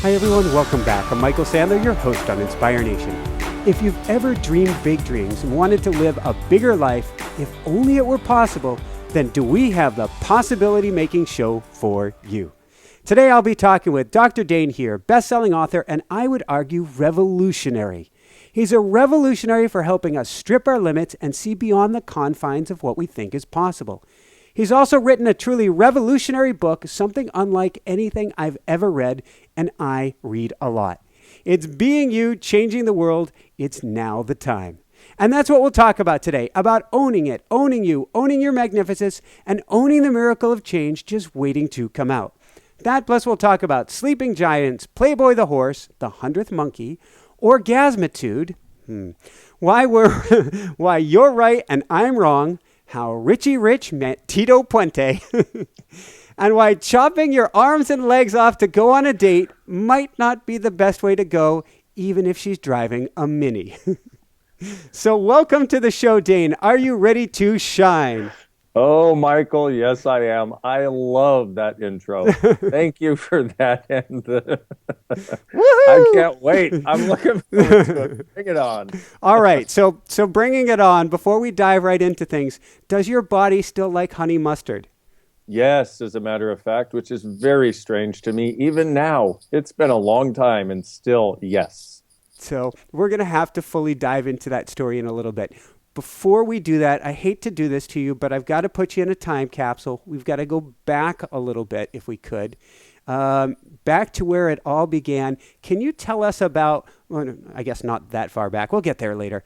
Hi everyone, welcome back. I'm Michael Sandler, your host on Inspire Nation. If you've ever dreamed big dreams and wanted to live a bigger life, if only it were possible, then do we have the possibility making show for you. Today I'll be talking with Dr. Dain Heer, best-selling author, and I would argue revolutionary. He's a revolutionary for helping us strip our limits and see beyond the confines of what we think is possible. He's also written a truly revolutionary book, something unlike anything I've ever read, and I read a lot. It's Being You, Changing the World. It's now the time. And that's what we'll talk about today, about owning it, owning you, owning your magnificence, and owning the miracle of change just waiting to come out. That plus we'll talk about sleeping giants, Playboy the horse, the 100th monkey, orgasmitude, why you're right and I'm wrong, how Richie Rich met Tito Puente, and why chopping your arms and legs off to go on a date might not be the best way to go, even if she's driving a Mini. So welcome to the show, Dain. Are you ready to shine? Oh, Michael, yes, I am. I love that intro. Thank you for that. And I can't wait. I'm looking forward to it. Bring it on. All right. So bringing it on, before we dive right into things, does your body still like honey mustard? Yes, as a matter of fact, which is very strange to me. Even now, it's been a long time and still, yes. So we're going to have to fully dive into that story in a little bit. Before we do that, I hate to do this to you, but I've got to put you in a time capsule. We've got to go back a little bit, if we could, back to where it all began. Can you tell us about, well, I guess not that far back. We'll get there later.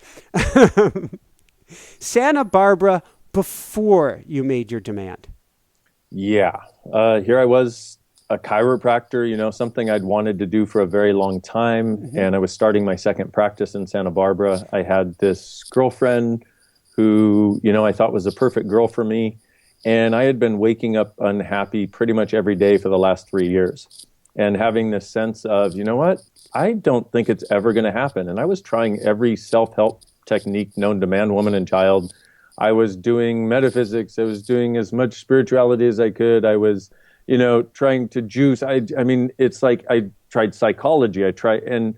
Santa Barbara before you made your demand. Yeah. Here I was, a chiropractor, something I'd wanted to do for a very long time. Mm-hmm. And I was starting my second practice in Santa Barbara. I had this girlfriend who, I thought was a perfect girl for me. And I had been waking up unhappy pretty much every day for the last 3 years and having this sense of, you know what, I don't think it's ever going to happen. And I was trying every self-help technique known to man, woman, and child. I was doing metaphysics. I was doing as much spirituality as I could. I was trying to juice. I mean, it's like I tried psychology. I tried and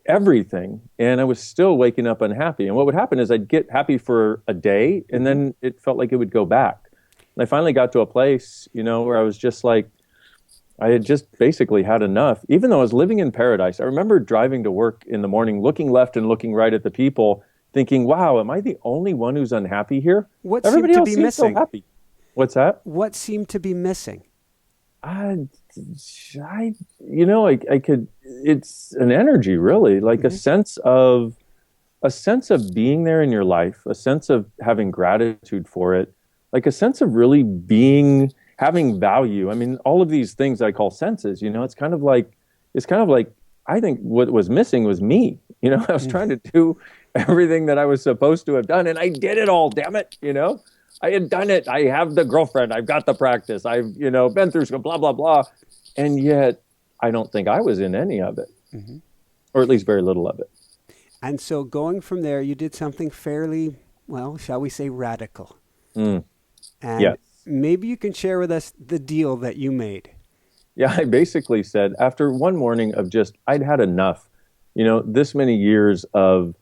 everything, and I was still waking up unhappy. And what would happen is I'd get happy for a day, and then it felt like it would go back. And I finally got to a place, where I was just like, I had just basically had enough. Even though I was living in paradise, I remember driving to work in the morning, looking left and looking right at the people, thinking, "Wow, am I the only one who's unhappy here? What Everybody seemed to else be seems missing? So happy." What's that? What seemed to be missing? I could, it's an energy really, like Mm-hmm. a sense of being there in your life, a sense of having gratitude for it, like a sense of really having value. I mean, all of these things I call senses, it's kind of like, I think what was missing was me, I was trying to do everything that I was supposed to have done and I did it all, damn it, I had done it. I have the girlfriend. I've got the practice. I've, been through school, blah, blah, blah. And yet I don't think I was in any of it, mm-hmm. or at least very little of it. And so going from there, you did something fairly, well, shall we say radical. Mm. And yes. Maybe you can share with us the deal that you made. Yeah, I basically said after one morning of I'd had enough, this many years of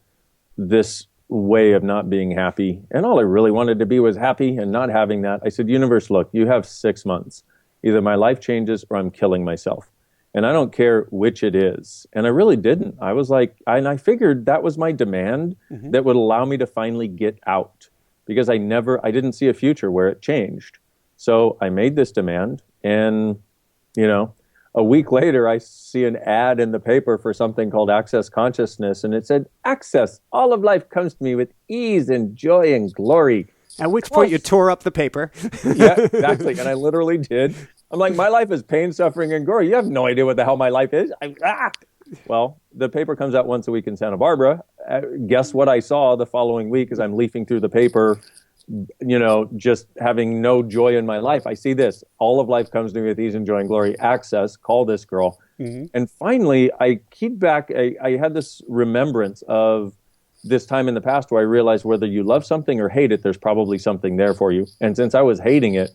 this way of not being happy. And all I really wanted to be was happy, and not having that, I said, universe, look, you have 6 months. Either my life changes or I'm killing myself. And I don't care which it is. And I really didn't. I was like, and I figured that was my demand mm-hmm. that would allow me to finally get out, because I didn't see a future where it changed. So I made this demand, and, a week later, I see an ad in the paper for something called Access Consciousness, and it said, "Access, all of life comes to me with ease and joy and glory." At which point you tore up the paper. Yeah, exactly. And I literally did. I'm like, my life is pain, suffering, and glory. You have no idea what the hell my life is. Well, the paper comes out once a week in Santa Barbara. Guess what I saw the following week as I'm leafing through the paper, just having no joy in my life. I see this. All of life comes to me with ease and joy and glory. Access, call this girl. Mm-hmm. And finally, I had this remembrance of this time in the past where I realized whether you love something or hate it, there's probably something there for you. And since I was hating it,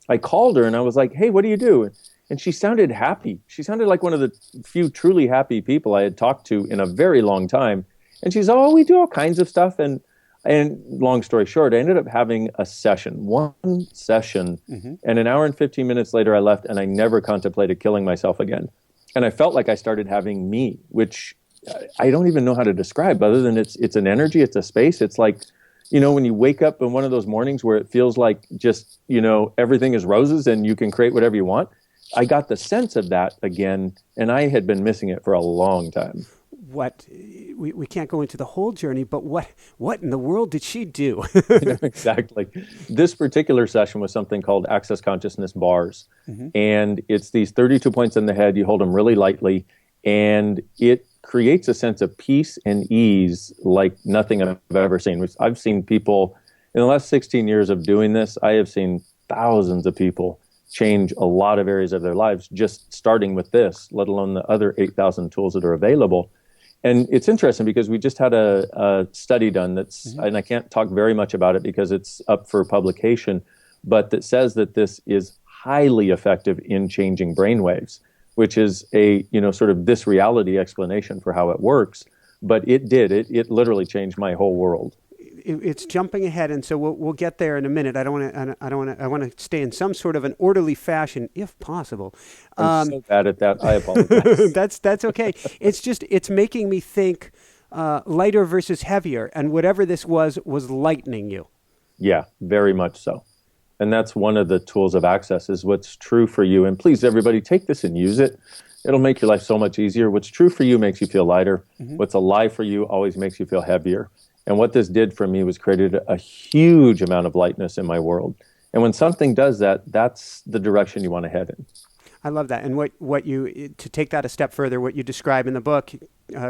I called her and I was like, "Hey, what do you do?" And she sounded happy. She sounded like one of the few truly happy people I had talked to in a very long time. And she's, oh, we do all kinds of stuff. And long story short, I ended up having a session, one session. And an hour and 15 minutes later, I left, and I never contemplated killing myself again. And I felt like I started having me, which I don't even know how to describe other than it's an energy, it's a space. It's like, when you wake up in one of those mornings where it feels like just, everything is roses and you can create whatever you want. I got the sense of that again, and I had been missing it for a long time. We can't go into the whole journey, but what in the world did she do? Exactly. This particular session was something called Access Consciousness bars. And it's these 32 points in the head. You hold them really lightly, and it creates a sense of peace and ease like nothing I've ever seen. I've seen people, in the last 16 years of doing this, I have seen thousands of people change a lot of areas of their lives just starting with this, let alone the other 8,000 tools that are available. And it's interesting because we just had a study done and I can't talk very much about it because it's up for publication, but that says that this is highly effective in changing brainwaves, which is a, sort of this reality explanation for how it works. But it literally changed my whole world. It's jumping ahead, and so we'll get there in a minute. I want to stay in some sort of an orderly fashion, if possible. I'm so bad at that. I apologize. That's okay. It's making me think lighter versus heavier, and whatever this was lightening you. Yeah, very much so. And that's one of the tools of access is what's true for you. And please, everybody, take this and use it. It'll make your life so much easier. What's true for you makes you feel lighter. What's a lie for you always makes you feel heavier. And what this did for me was created a huge amount of lightness in my world. And when something does that, that's the direction you want to head in. I love that. And what you, to take that a step further, what you describe in the book,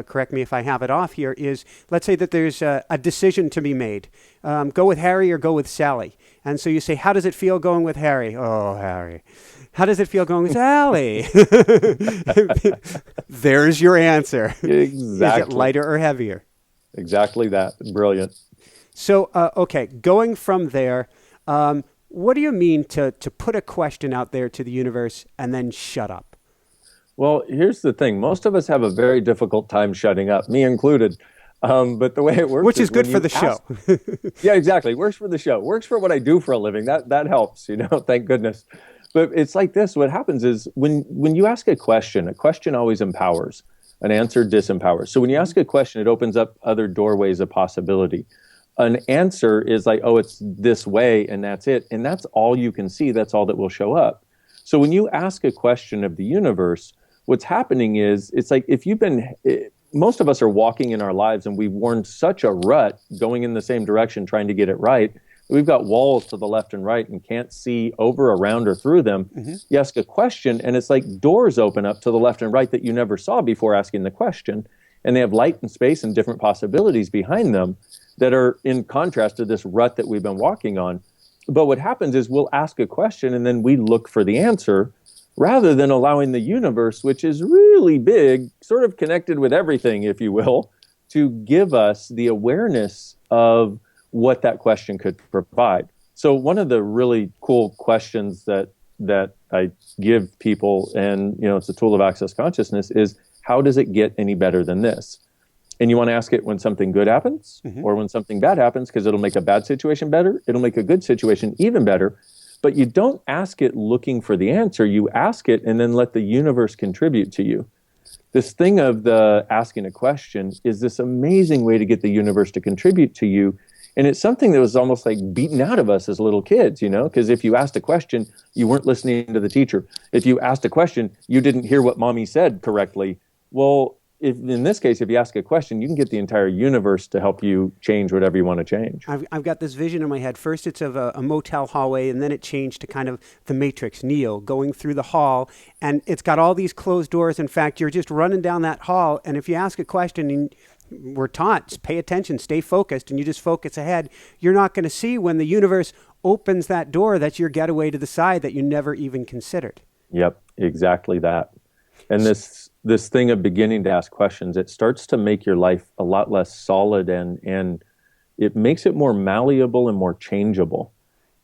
correct me if I have it off here, is let's say that there's a decision to be made. Go with Harry or go with Sally. And so you say, how does it feel going with Harry? Oh, Harry. How does it feel going with Sally? There's your answer. Exactly. Is it lighter or heavier? Exactly that. Brilliant. So, okay, going from there, what do you mean to put a question out there to the universe and then shut up? Well, here's the thing. Most of us have a very difficult time shutting up, me included. But the way it works, which is good for the show. Yeah, exactly. Works for the show. Works for what I do for a living. That helps, thank goodness. But it's like this. What happens is when you ask a question always empowers. An answer disempowers. So when you ask a question, it opens up other doorways of possibility. An answer is like, oh, it's this way, and that's it. And that's all you can see. That's all that will show up. So when you ask a question of the universe, what's happening is, it's like most of us are walking in our lives and we've worn such a rut going in the same direction, trying to get it right. We've got walls to the left and right and can't see over, around, or through them. You ask a question and it's like doors open up to the left and right that you never saw before asking the question. And they have light and space and different possibilities behind them that are in contrast to this rut that we've been walking on. But what happens is we'll ask a question and then we look for the answer rather than allowing the universe, which is really big, sort of connected with everything, if you will, to give us the awareness of what that question could provide. So one of the really cool questions that I give people, and it's a tool of access consciousness, is how does it get any better than this? And you want to ask it when something good happens or when something bad happens, because it'll make a bad situation better. It'll make a good situation even better. But you don't ask it looking for the answer. You ask it and then let the universe contribute to you. This thing of the asking a question is this amazing way to get the universe to contribute to you. And it's something that was almost like beaten out of us as little kids, because if you asked a question, you weren't listening to the teacher. If you asked a question, you didn't hear what mommy said correctly. Well, in this case, if you ask a question, you can get the entire universe to help you change whatever you want to change. I've got this vision in my head. First, it's of a motel hallway, and then it changed to kind of the Matrix, Neo, going through the hall, and it's got all these closed doors. In fact, you're just running down that hall, and if you ask a question, and we're taught, pay attention, stay focused, and you just focus ahead, you're not going to see when the universe opens that door, that's your getaway to the side that you never even considered. Yep, exactly that. And this thing of beginning to ask questions, it starts to make your life a lot less solid and it makes it more malleable and more changeable.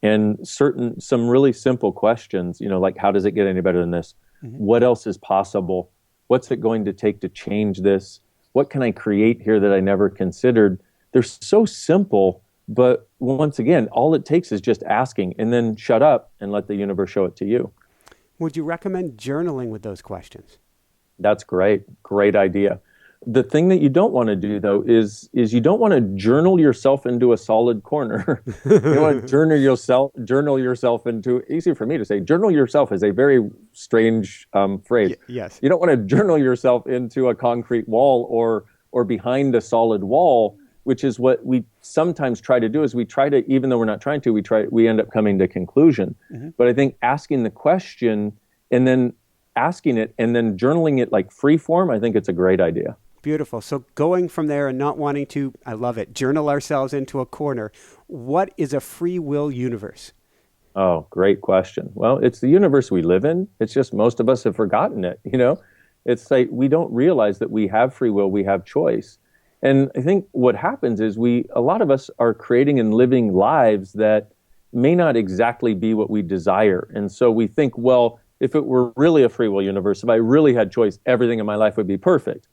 And some really simple questions, like, how does it get any better than this? What else is possible? What's it going to take to change this? What can I create here that I never considered? They're so simple, but once again, all it takes is just asking, and then shut up and let the universe show it to you. Would you recommend journaling with those questions? That's great. Great idea. The thing that you don't want to do, though, is you don't want to journal yourself into a solid corner. You don't want to journal yourself into, easy for me to say, journal yourself is a very strange phrase. Yes. You don't want to journal yourself into a concrete wall or behind a solid wall, which is what we sometimes try to do. Is we try to, even though we're not trying to, we end up coming to conclusion. But I think asking the question and then asking it and then journaling it like free form, I think it's a great idea. Beautiful. So going from there and not wanting to, I love it, journal ourselves into a corner. What is a free will universe? Oh, great question. Well, it's the universe we live in. It's just most of us have forgotten it. It's like we don't realize that we have free will, we have choice. And I think what happens is a lot of us are creating and living lives that may not exactly be what we desire. And so we think, well, if it were really a free will universe, if I really had choice, everything in my life would be perfect.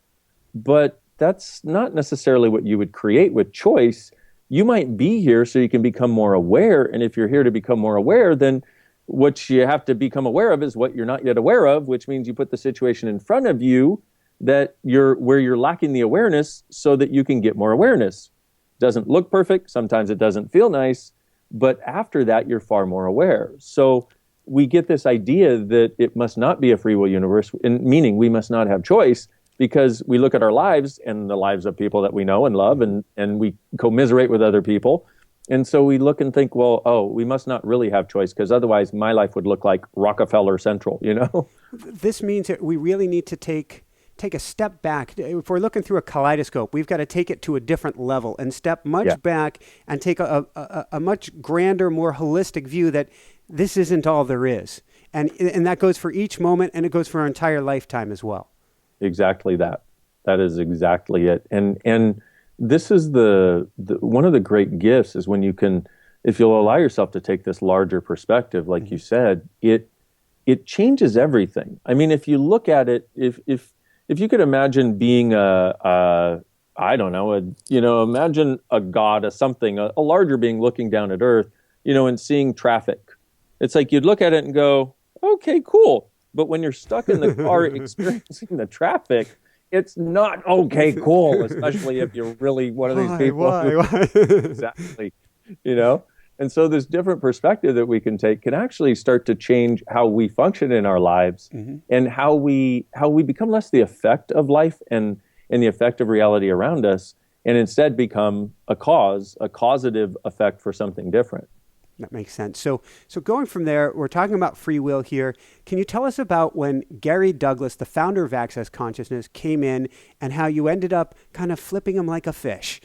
But that's not necessarily what you would create with choice. You might be here so you can become more aware. And if you're here to become more aware, then what you have to become aware of is what you're not yet aware of, which means you put the situation in front of you where you're lacking the awareness so that you can get more awareness. It doesn't look perfect. Sometimes it doesn't feel nice. But after that, you're far more aware. So we get this idea that it must not be a free will universe, meaning we must not have choice, because we look at our lives and the lives of people that we know and love, and we commiserate with other people. And so we look and think, well, we must not really have choice, because otherwise my life would look like Rockefeller Central, This means that we really need to take a step back. If we're looking through a kaleidoscope, we've got to take it to a different level and step much back and take a much grander, more holistic view that this isn't all there is. And that goes for each moment, and it goes for our entire lifetime as well. Exactly that. That is exactly it. And this is the one of the great gifts is when you can, if you'll allow yourself to take this larger perspective, like you said, it changes everything. I mean, if you look at it, if you could imagine being imagine a god, a larger being looking down at Earth, and seeing traffic. It's like you'd look at it and go, okay, cool. But when you're stuck in the car experiencing the traffic, it's not okay, cool, especially if you're really one of these people. Why? Exactly. And so this different perspective that we can take can actually start to change how we function in our lives, and how we become less the effect of life and the effect of reality around us, and instead become a causative effect for something different. That makes sense. So going from there, we're talking about free will here. Can you tell us about when Gary Douglas, the founder of Access Consciousness, came in and how you ended up kind of flipping him like a fish?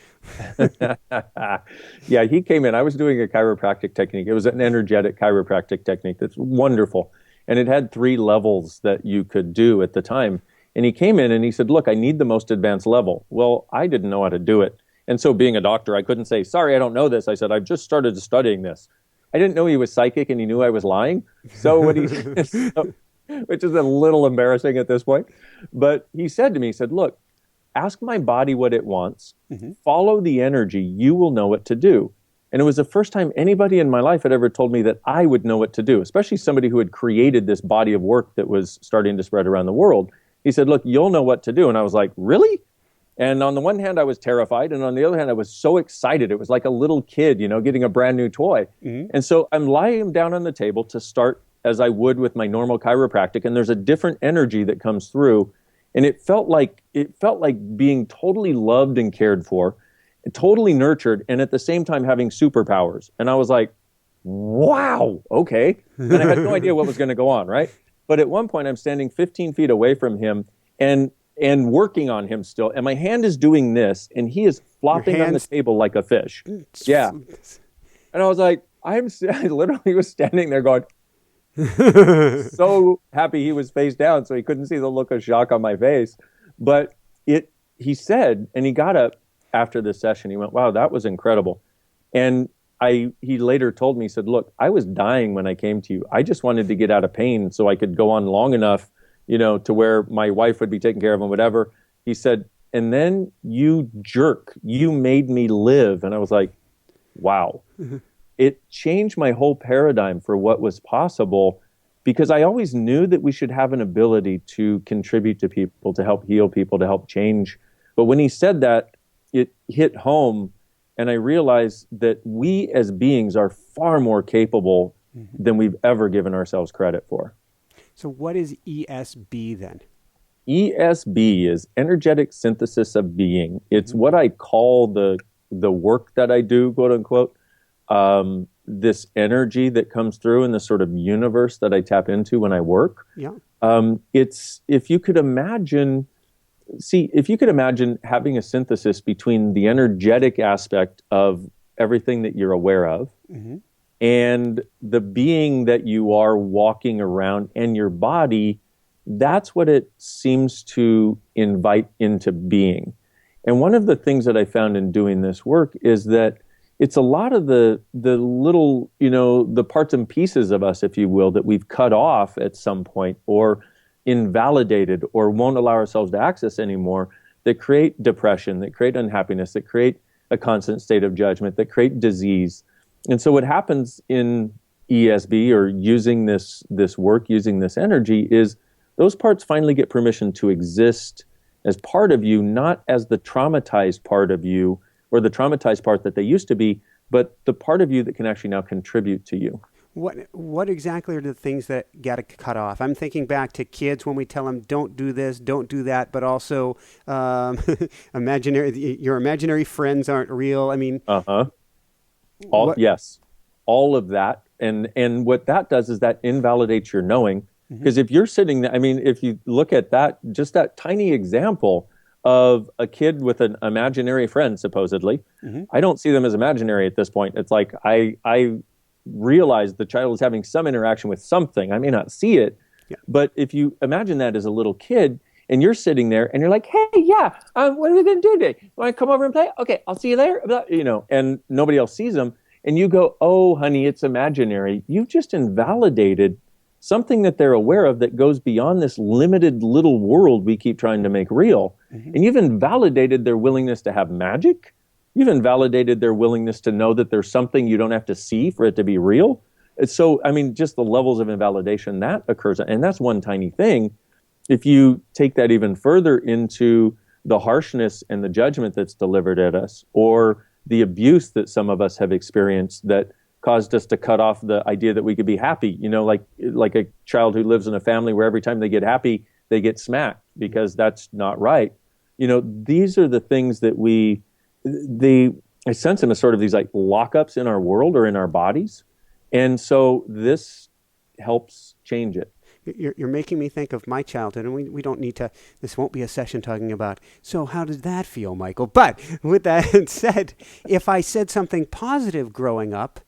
Yeah, he came in. I was doing a chiropractic technique. It was an energetic chiropractic technique that's wonderful. And it had 3 levels that you could do at the time. And he came in and he said, look, I need the most advanced level. Well, I didn't know how to do it. And so being a doctor, I couldn't say, sorry, I don't know this. I said, I've just started studying this. I didn't know he was psychic and he knew I was lying. So which is a little embarrassing at this point. But he said to me, he said, look, ask my body what it wants. Follow the energy. You will know what to do. And it was the first time anybody in my life had ever told me that I would know what to do, especially somebody who had created this body of work that was starting to spread around the world. He said, look, you'll know what to do. And I was like, really? And on the one hand, I was terrified. And on the other hand, I was so excited. It was like a little kid, getting a brand new toy. And so I'm lying down on the table to start as I would with my normal chiropractic. And there's a different energy that comes through. And it felt like being totally loved and cared for, and totally nurtured, and at the same time having superpowers. And I was like, wow, okay. And I had no idea what was going to go on, right? But at one point, I'm standing 15 feet away from him and working on him still. And my hand is doing this, and he is flopping on the table like a fish. Yeah. And I was like, I literally was standing there going, so happy he was face down, so he couldn't see the look of shock on my face. But he said, and he got up after the session, he went, wow, that was incredible. And he later told me, he said, look, I was dying when I came to you. I just wanted to get out of pain so I could go on long enough, to where my wife would be taken care of and whatever. He said, and then you jerk, you made me live. And I was like, wow. It changed my whole paradigm for what was possible, because I always knew that we should have an ability to contribute to people, to help heal people, to help change. But when he said that, it hit home, and I realized that we as beings are far more capable than we've ever given ourselves credit for. So what is ESB then? ESB is energetic synthesis of being. It's what I call the work that I do, quote unquote. This energy that comes through in the sort of universe that I tap into when I work. Yeah. It's, if you could imagine having a synthesis between the energetic aspect of everything that you're aware of and the being that you are walking around and your body, that's what it seems to invite into being. And one of the things that I found in doing this work is that it's a lot of the little, the parts and pieces of us, if you will, that we've cut off at some point or invalidated or won't allow ourselves to access anymore, that create depression, that create unhappiness, that create a constant state of judgment, that create disease. And so what happens in ESB, or using this work, using this energy, is those parts finally get permission to exist as part of you, not as the traumatized part of you, or the traumatized part that they used to be, but the part of you that can actually now contribute to you. What exactly are the things that got to cut off? I'm thinking back to kids when we tell them, don't do this, don't do that, but also your imaginary friends aren't real. I mean... Yes, all of that. And what that does is that invalidates your knowing. Because if you're sitting there, if you look at that, just that tiny example of a kid with an imaginary friend, supposedly. I don't see them as imaginary at this point. It's like I realize the child is having some interaction with something. I may not see it, but if you imagine that as a little kid and you're sitting there and you're like, hey, what are we going to do today? You want to come over and play? Okay, I'll see you later. And nobody else sees them. And you go, oh, honey, it's imaginary. You've just invalidated something that they're aware of that goes beyond this limited little world we keep trying to make real. And you've invalidated their willingness to have magic. You've invalidated their willingness to know that there's something you don't have to see for it to be real. So, just the levels of invalidation that occurs, and that's one tiny thing. If you take that even further into the harshness and the judgment that's delivered at us, or the abuse that some of us have experienced that caused us to cut off the idea that we could be happy, like a child who lives in a family where every time they get happy, they get smacked because that's not right. These are the things that I sense them as sort of these like lockups in our world or in our bodies. And so this helps change it. You're making me think of my childhood, and we don't need to, this won't be a session talking about, so how did that feel, Michael? But with that said, if I said something positive growing up,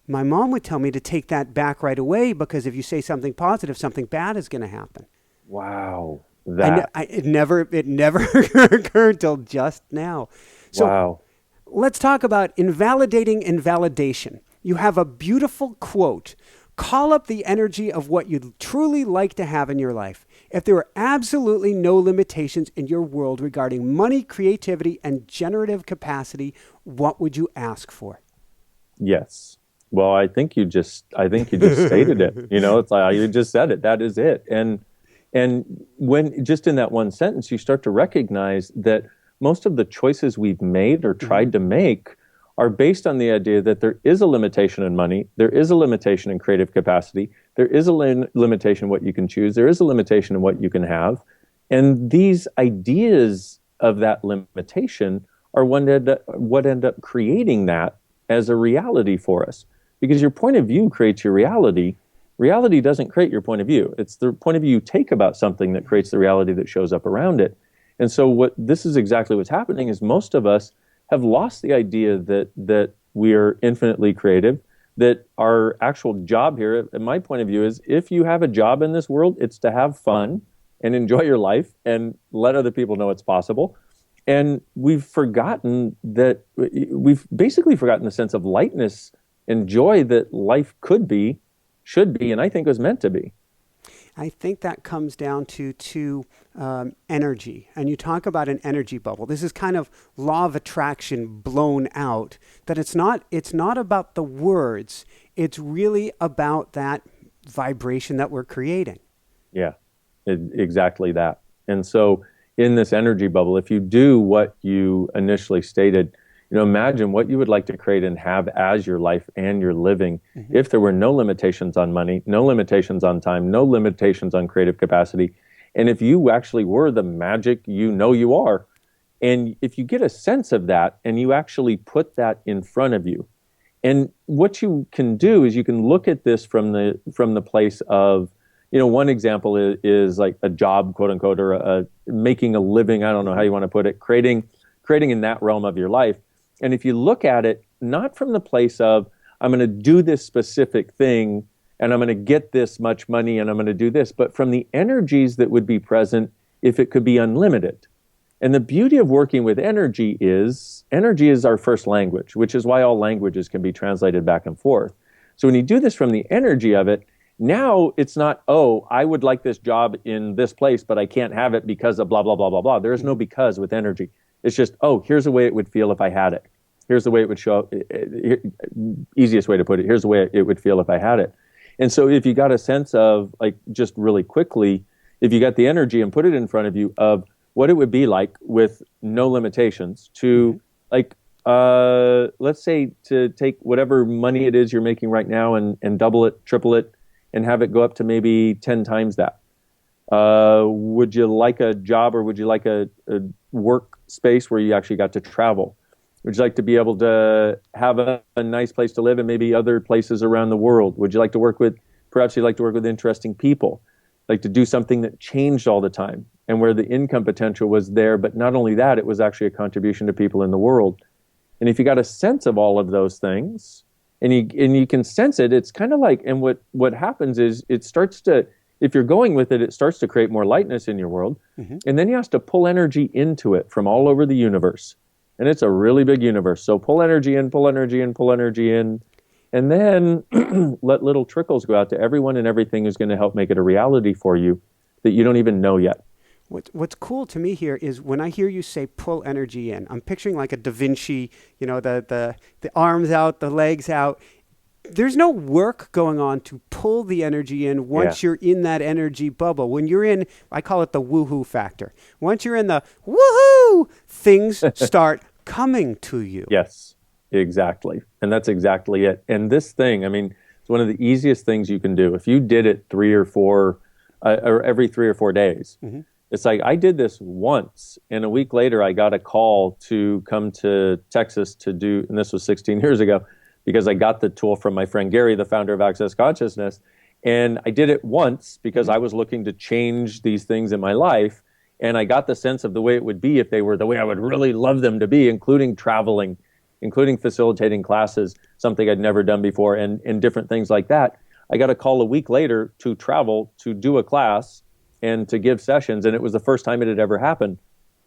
my mom would tell me to take that back right away, because if you say something positive, something bad is going to happen. Wow. It never occurred till just now. So wow. Let's talk about invalidating invalidation. You have a beautiful quote. Call up the energy of what you'd truly like to have in your life. If there were absolutely no limitations in your world regarding money, creativity, and generative capacity, what would you ask for? Yes. Well, I think you just stated it. It's like you just said it. That is it. And when just in that one sentence, you start to recognize that most of the choices we've made or tried to make are based on the idea that there is a limitation in money, there is a limitation in creative capacity, there is a limitation in what you can choose, there is a limitation in what you can have. And these ideas of that limitation are what end up creating that as a reality for us. Because your point of view creates your reality. Reality doesn't create your point of view. It's the point of view you take about something that creates the reality that shows up around it. And so this is exactly what's happening, is most of us have lost the idea that we are infinitely creative, that our actual job here, in my point of view, is if you have a job in this world, it's to have fun and enjoy your life and let other people know it's possible. And we've basically forgotten the sense of lightness and joy that life could be, should be, and I think was meant to be. I think that comes down to energy. And you talk about an energy bubble. This is kind of law of attraction blown out, that it's not about the words. It's really about that vibration that we're creating. Yeah, exactly that. And so in this energy bubble, if you do what you initially stated, imagine what you would like to create and have as your life and your living if there were no limitations on money, no limitations on time, no limitations on creative capacity. And if you actually were the magic you are, and if you get a sense of that and you actually put that in front of you, and what you can do is you can look at this from the place of, one example is like a job, quote unquote, or making a living. I don't know how you want to put it, creating in that realm of your life. And if you look at it, not from the place of, I'm going to do this specific thing and I'm going to get this much money and I'm going to do this, but from the energies that would be present if it could be unlimited. And the beauty of working with energy is our first language, which is why all languages can be translated back and forth. So when you do this from the energy of it, now it's not, oh, I would like this job in this place, but I can't have it because of blah, blah, blah, blah, blah. There is no because with energy. It's just, oh, here's the way it would feel if I had it. Here's the way it would show up. Easiest way to put it, here's the way it would feel if I had it. And so if you got a sense of, like, just really quickly, if you got the energy and put it in front of you of what it would be like with no limitations to, like, let's say to take whatever money it is you're making right now and double it, triple it, and have it go up to maybe 10 times that. Would you like a job, or would you like a work space where you actually got to travel? Would you like to be able to have a nice place to live and maybe other places around the world? Would you like to perhaps you'd like to work with interesting people, like to do something that changed all the time and where the income potential was there, but not only that, it was actually a contribution to people in the world. And if you got a sense of all of those things and you can sense it, it's kind of like, and what happens is it starts to, if you're going with it, it starts to create more lightness in your world. And then you have to pull energy into it from all over the universe. And it's a really big universe. So pull energy in, pull energy in, pull energy in, and then let little trickles go out to everyone and everything who's going to help make it a reality for you that you don't even know yet. What's cool to me here is when I hear you say pull energy in, I'm picturing like a Da Vinci, the arms out, the legs out. There's no work going on to pull the energy in once you're in that energy bubble. When you're in, I call it the woohoo factor. Once you're in the woohoo, things start coming to you. Yes, exactly. And that's exactly it. And this thing, I mean, it's one of the easiest things you can do. If you did it 3 or 4, or every 3 or 4 days, it's like I did this once, and a week later I got a call to come to Texas to do, and this was 16 years ago, because I got the tool from my friend Gary, the founder of Access Consciousness. And I did it once because I was looking to change these things in my life. And I got the sense of the way it would be if they were the way I would really love them to be, including traveling, including facilitating classes, something I'd never done before, and different things like that. I got a call a week later to travel, to do a class, and to give sessions. And it was the first time it had ever happened.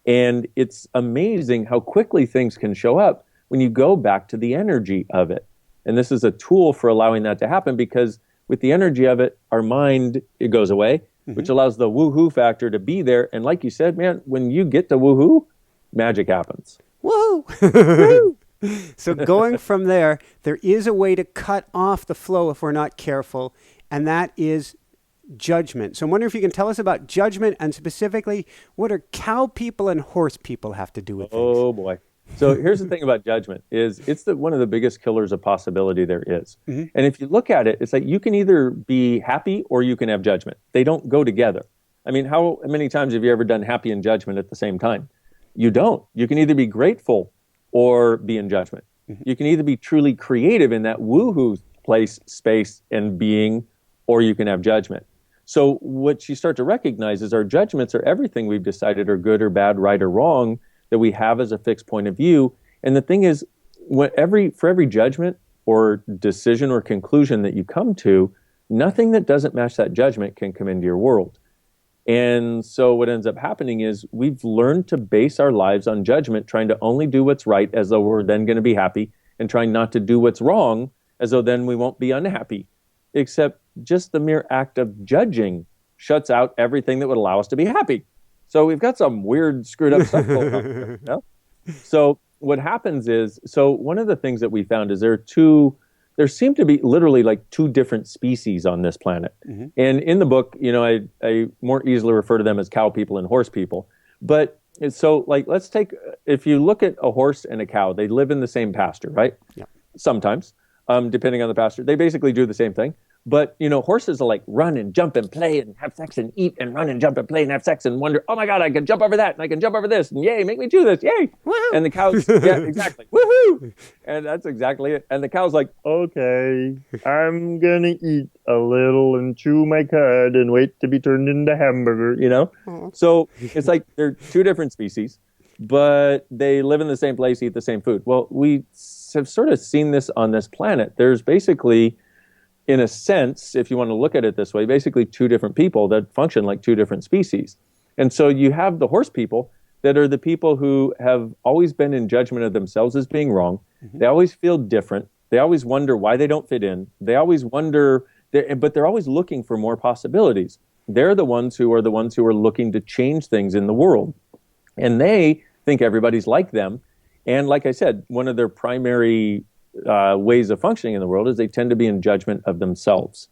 And it's amazing how quickly things can show up when you go back to the energy of it. And this is a tool for allowing that to happen, because with the energy of it, our mind, it goes away, which allows the woohoo factor to be there. And like you said, man, when you get to woohoo, magic happens. Woohoo! So going from there is a way to cut off the flow if we're not careful, and that is judgment. So I'm wondering if you can tell us about judgment, and specifically, what do cow people and horse people have to do with things? Oh, boy. So here's the thing about judgment is it's one of the biggest killers of possibility there is. And if you look at it, it's like you can either be happy or you can have judgment. They don't go together. I mean, how many times have you ever done happy and judgment at the same time? You don't. You can either be grateful or be in judgment. You can either be truly creative in that woohoo place, space, and being, or you can have judgment. So what you start to recognize is our judgments are everything we've decided are good or bad, right or wrong, that we have as a fixed point of view. And the thing is, for every judgment or decision or conclusion that you come to, nothing that doesn't match that judgment can come into your world. And so what ends up happening is we've learned to base our lives on judgment, trying to only do what's right as though we're then going to be happy, and trying not to do what's wrong as though then we won't be unhappy. Except just the mere act of judging shuts out everything that would allow us to be happy. So we've got some weird, screwed up stuff going on here, you know? So what happens is, so one of the things that we found is there seem to be literally like two different species on this planet. Mm-hmm. And in the book, you know, I more easily refer to them as cow people and horse people. But so like, let's take, if you look at a horse and a cow, they live in the same pasture, right? Yeah. Sometimes, depending on the pasture, they basically do the same thing. But, you know, horses will like run and jump and play and have sex and eat and run and jump and play and have sex and wonder, oh my God, I can jump over that and I can jump over this and yay, make me do this, yay. Woo-hoo. And the cows, yeah, exactly, woohoo. And that's exactly it. And the cow's like, okay, I'm gonna eat a little and chew my cud and wait to be turned into hamburger, you know? Aww. So it's like they're two different species, but they live in the same place, eat the same food. Well, we have sort of seen this on this planet. There's basically, in a sense, if you want to look at it this way, basically two different people that function like two different species. And so you have the horse people that are the people who have always been in judgment of themselves as being wrong. Mm-hmm. They always feel different. They always wonder why they don't fit in. They always wonder, but they're always looking for more possibilities. They're the ones who are looking to change things in the world. And they think everybody's like them. And like I said, one of their primary ways of functioning in the world is they tend to be in judgment of themselves.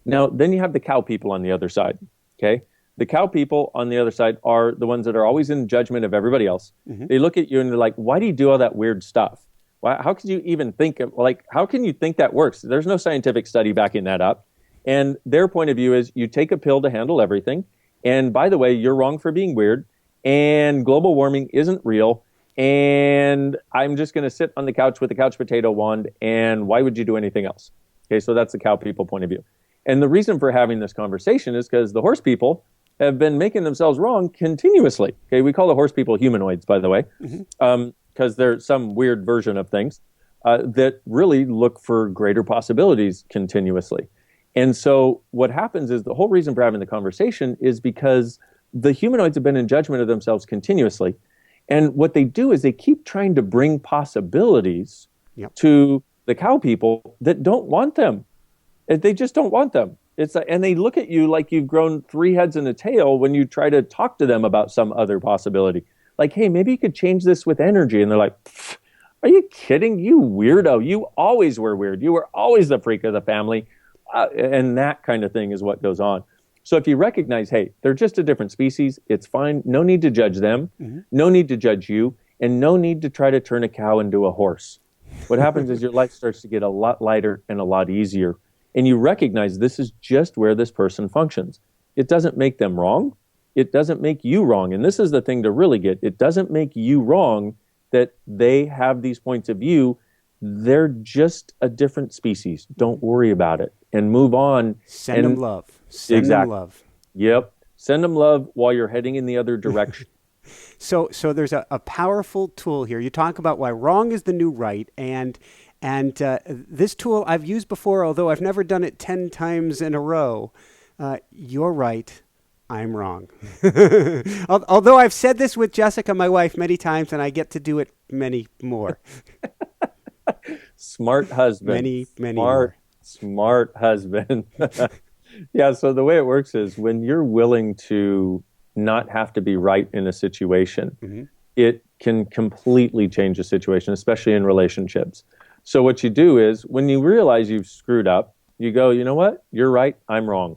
Now, then you have the cow people on the other side, okay? The cow people on the other side are the ones that are always in judgment of everybody else. Mm-hmm. They look at you and they're like, why do you do all that weird stuff? How could you even think of, like, how can you think that works? There's no scientific study backing that up. And their point of view is you take a pill to handle everything. And by the way, you're wrong for being weird. And global warming isn't real. And I'm just going to sit on the couch with a couch potato wand, and why would you do anything else? Okay, so that's the cow people point of view. And the reason for having this conversation is because the horse people have been making themselves wrong continuously. Okay, we call the horse people humanoids, by the way, because they're some weird version of things that really look for greater possibilities continuously. And so what happens is the whole reason for having the conversation is because the humanoids have been in judgment of themselves continuously. And what they do is they keep trying to bring possibilities to the cow people that don't want them. They just don't want them. It's like, and they look at you like you've grown 3 heads and a tail when you try to talk to them about some other possibility. Like, hey, maybe you could change this with energy. And they're like, are you kidding? You weirdo. You always were weird. You were always the freak of the family. And that kind of thing is what goes on. So if you recognize, hey, they're just a different species, it's fine. No need to judge them. Mm-hmm. No need to judge you. And no need to try to turn a cow into a horse. What happens is your life starts to get a lot lighter and a lot easier. And you recognize this is just where this person functions. It doesn't make them wrong. It doesn't make you wrong. And this is the thing to really get. It doesn't make you wrong that they have these points of view. They're just a different species. Don't worry about it and move on. Send them love. Send them love. Yep. Send them love while you're heading in the other direction. So there's a powerful tool here. You talk about why wrong is the new right. And this tool I've used before, although I've never done it 10 times in a row. You're right. I'm wrong. Although I've said this with Jessica, my wife, many times, and I get to do it many more. Smart husband. Many more. Smart husband. Yeah, so the way it works is when you're willing to not have to be right in a situation, mm-hmm. it can completely change a situation, especially in relationships. So what you do is when you realize you've screwed up, you go, you know what? You're right. I'm wrong.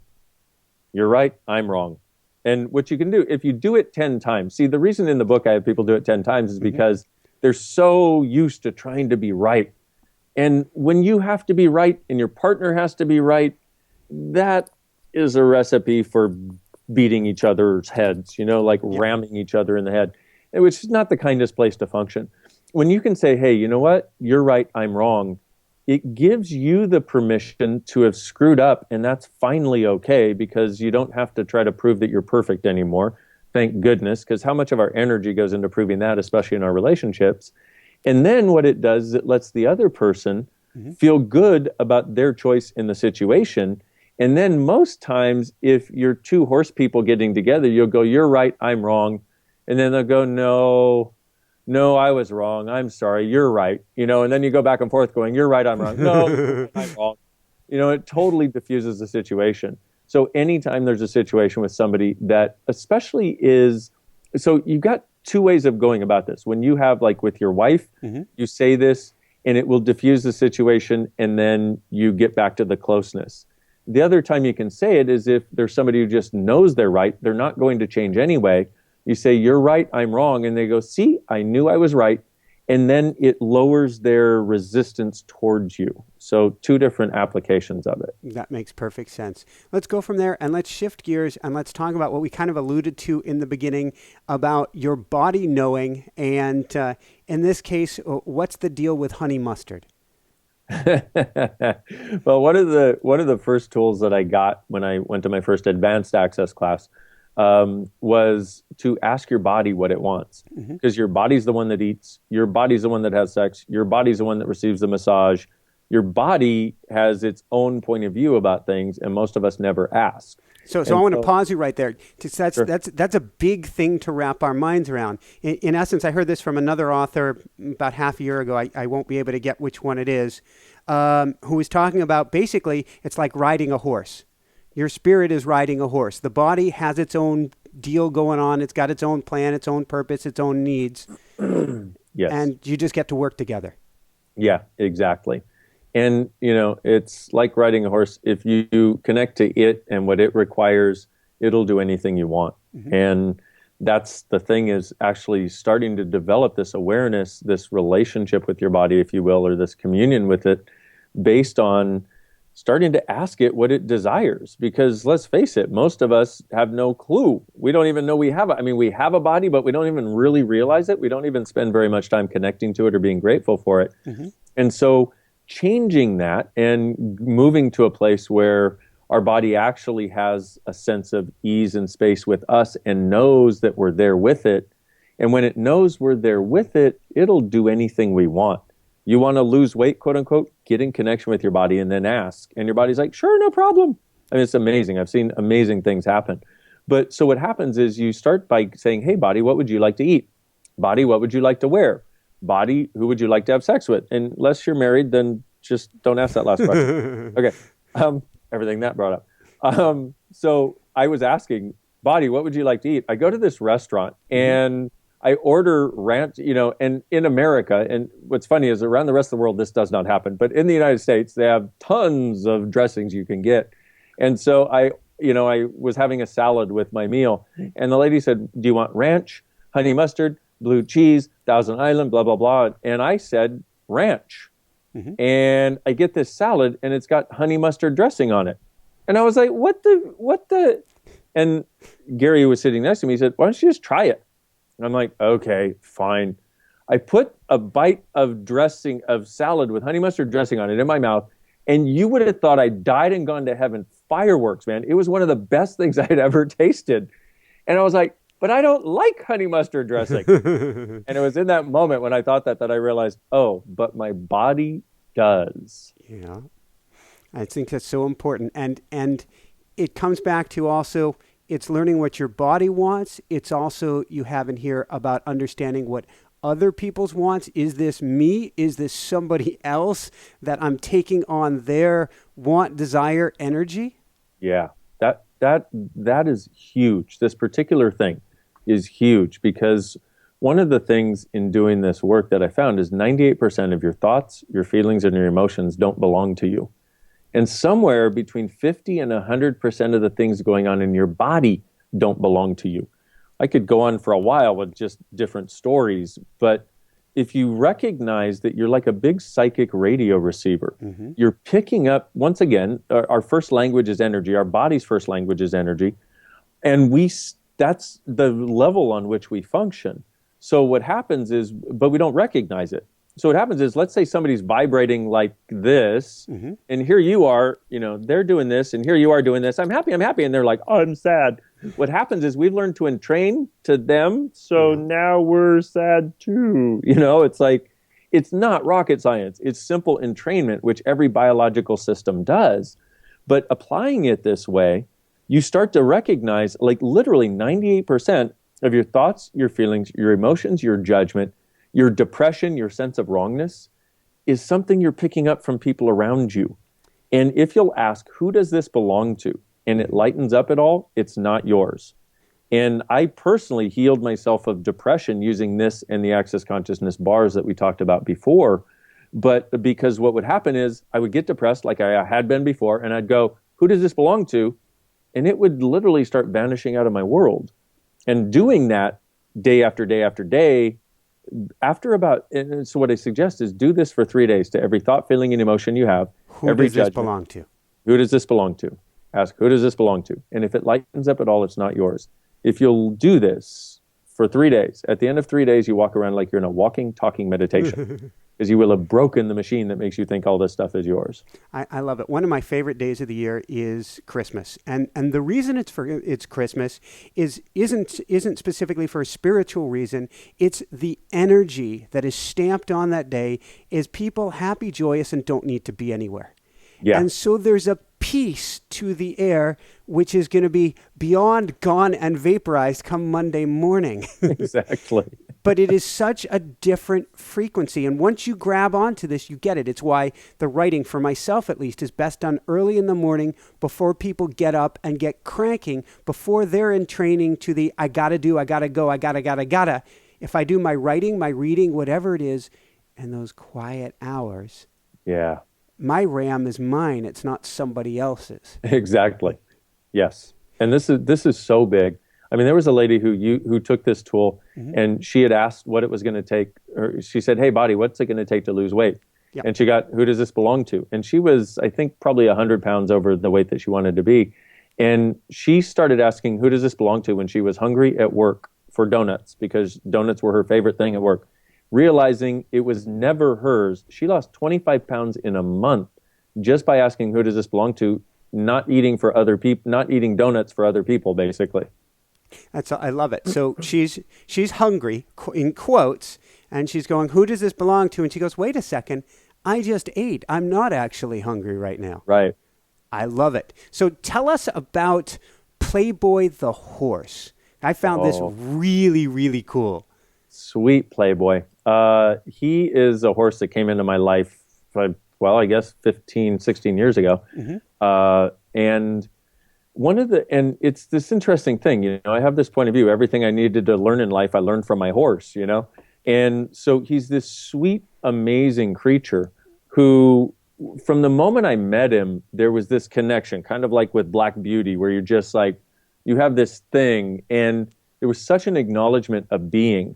You're right. I'm wrong. And what you can do, if you do it 10 times, see, the reason in the book I have people do it 10 times is because they're so used to trying to be right. And when you have to be right and your partner has to be right, that is a recipe for beating each other's heads, like ramming each other in the head, which is not the kindest place to function. When you can say, hey, you know what? You're right. I'm wrong. It gives you the permission to have screwed up, and that's finally okay because you don't have to try to prove that you're perfect anymore. Thank goodness, because how much of our energy goes into proving that, especially in our relationships. And then what it does is it lets the other person feel good about their choice in the situation. And then most times, if you're two horse people getting together, you'll go, you're right, I'm wrong. And then they'll go, no, no, I was wrong. I'm sorry. You're right. And then you go back and forth going, you're right. I'm wrong. No, I'm wrong. It totally diffuses the situation. So anytime there's a situation with somebody that especially so you've got two ways of going about this. When you have, like with your wife, you say this and it will diffuse the situation, and then you get back to the closeness. The other time you can say it is if there's somebody who just knows they're right, they're not going to change anyway. You say, you're right, I'm wrong. And they go, see, I knew I was right. And then it lowers their resistance towards you. So two different applications of it. That makes perfect sense. Let's go from there and let's shift gears and let's talk about what we kind of alluded to in the beginning about your body knowing. And in this case, what's the deal with honey mustard? Well, one of the first tools that I got when I went to my first advanced access class was to ask your body what it wants. Because your body's the one that eats, your body's the one that has sex, your body's the one that receives the massage. Your body has its own point of view about things, and most of us never ask. So I want to pause you right there. That's a big thing to wrap our minds around. In essence, I heard this from another author about half a year ago. I won't be able to get which one it is, who was talking about basically it's like riding a horse. Your spirit is riding a horse. The body has its own deal going on. It's got its own plan, its own purpose, its own needs. Yes. And you just get to work together. Yeah, exactly. And, it's like riding a horse. If you connect to it and what it requires, it'll do anything you want. And that's the thing, is actually starting to develop this awareness, this relationship with your body, if you will, or this communion with it, based on starting to ask it what it desires. Because let's face it, most of us have no clue. We don't even know we have it. I mean, we have a body, but we don't even really realize it. We don't even spend very much time connecting to it or being grateful for it. And so changing that and moving to a place where our body actually has a sense of ease and space with us and knows that we're there with it. And when it knows we're there with it, it'll do anything we want. You want to lose weight, quote unquote, get in connection with your body and then ask. And your body's like, sure, no problem. I mean, it's amazing. I've seen amazing things happen. But so what happens is you start by saying, hey, body, what would you like to eat? Body, what would you like to wear? Body, who would you like to have sex with? And unless you're married, then just don't ask that last question. Okay. Everything that brought up. So I was asking, body, what would you like to eat? I go to this restaurant and I order ranch, and in America, and what's funny is around the rest of the world, this does not happen. But in the United States, they have tons of dressings you can get. And so I was having a salad with my meal, and the lady said, do you want ranch, honey mustard, blue cheese, Thousand Island, blah, blah, blah. And I said, ranch. And I get this salad and it's got honey mustard dressing on it. And I was like, what the? And Gary was sitting next to me. He said, why don't you just try it? And I'm like, okay, fine. I put a bite of dressing of salad with honey mustard dressing on it in my mouth. And you would have thought I died and gone to heaven. Fireworks, man. It was one of the best things I'd ever tasted. And I was like, but I don't like honey mustard dressing. And it was in that moment when I thought that I realized, oh, but my body does. Yeah. I think that's so important. And it comes back to also, it's learning what your body wants. It's also, you have in here about understanding what other people's wants. Is this me? Is this somebody else that I'm taking on their want, desire, energy? Yeah. That is huge. This particular thing is huge, because one of the things in doing this work that I found is 98% of your thoughts, your feelings, and your emotions don't belong to you. And somewhere between 50 and 100% of the things going on in your body don't belong to you. I could go on for a while with just different stories, but if you recognize that you're like a big psychic radio receiver, you're picking up, once again, our first language is energy, our body's first language is energy, and that's the level on which we function. So what happens is, but we don't recognize it. So what happens is, let's say somebody's vibrating like this, and here you are, they're doing this, and here you are doing this. I'm happy, and they're like, oh, I'm sad. What happens is we've learned to entrain to them, so now we're sad too. It's like, it's not rocket science. It's simple entrainment, which every biological system does. But applying it this way, you start to recognize, like literally 98% of your thoughts, your feelings, your emotions, your judgment Your depression, your sense of wrongness is something you're picking up from people around you. And if you'll ask, who does this belong to? And it lightens up at all, it's not yours. And I personally healed myself of depression using this and the Access Consciousness bars that we talked about before. But because what would happen is I would get depressed like I had been before, and I'd go, who does this belong to? And it would literally start vanishing out of my world. And doing that day after day after day, after about, and so what I suggest is do this for 3 days to every thought, feeling, and emotion you have. Who does this belong to? Who does this belong to? Ask, who does this belong to? And if it lightens up at all, it's not yours. If you'll do this for 3 days, at the end of 3 days, you walk around like you're in a walking, talking meditation. Because you will have broken the machine that makes you think all this stuff is yours. I love it. One of my favorite days of the year is Christmas, and the reason it's Christmas isn't specifically for a spiritual reason. It's the energy that is stamped on that day is people happy, joyous, and don't need to be anywhere. Yeah. And so there's a peace to the air, which is going to be beyond gone and vaporized come Monday morning. Exactly. But it is such a different frequency. And once you grab onto this, you get it. It's why the writing, for myself at least, is best done early in the morning before people get up and get cranking, before they're in training to the I gotta do, I gotta go, I gotta. If I do my writing, my reading, whatever it is, and those quiet hours. Yeah. My RAM is mine. It's not somebody else's. Exactly. Yes. And this is so big. I mean, there was a lady who took this tool, and she had asked what it was going to take. Or she said, "Hey, Body, what's it going to take to lose weight?" Yep. And she got, "Who does this belong to?" And she was, I think, probably 100 pounds over the weight that she wanted to be. And she started asking, "Who does this belong to?" when she was hungry at work for donuts, because donuts were her favorite thing at work. Realizing it was never hers, she lost 25 pounds in a month just by asking, "Who does this belong to?" Not eating for other people, not eating donuts for other people, basically. I love it. So she's hungry, in quotes, and she's going, "Who does this belong to?" And she goes, "Wait a second, I just ate. I'm not actually hungry right now." Right. I love it. So tell us about Playboy the horse. I found this really, really cool. Sweet Playboy. He is a horse that came into my life, I guess 15, 16 years ago. And it's this interesting thing, I have this point of view. Everything I needed to learn in life, I learned from my horse, And so he's this sweet, amazing creature who, from the moment I met him, there was this connection, kind of like with Black Beauty, where you're just like, you have this thing, and there was such an acknowledgement of being.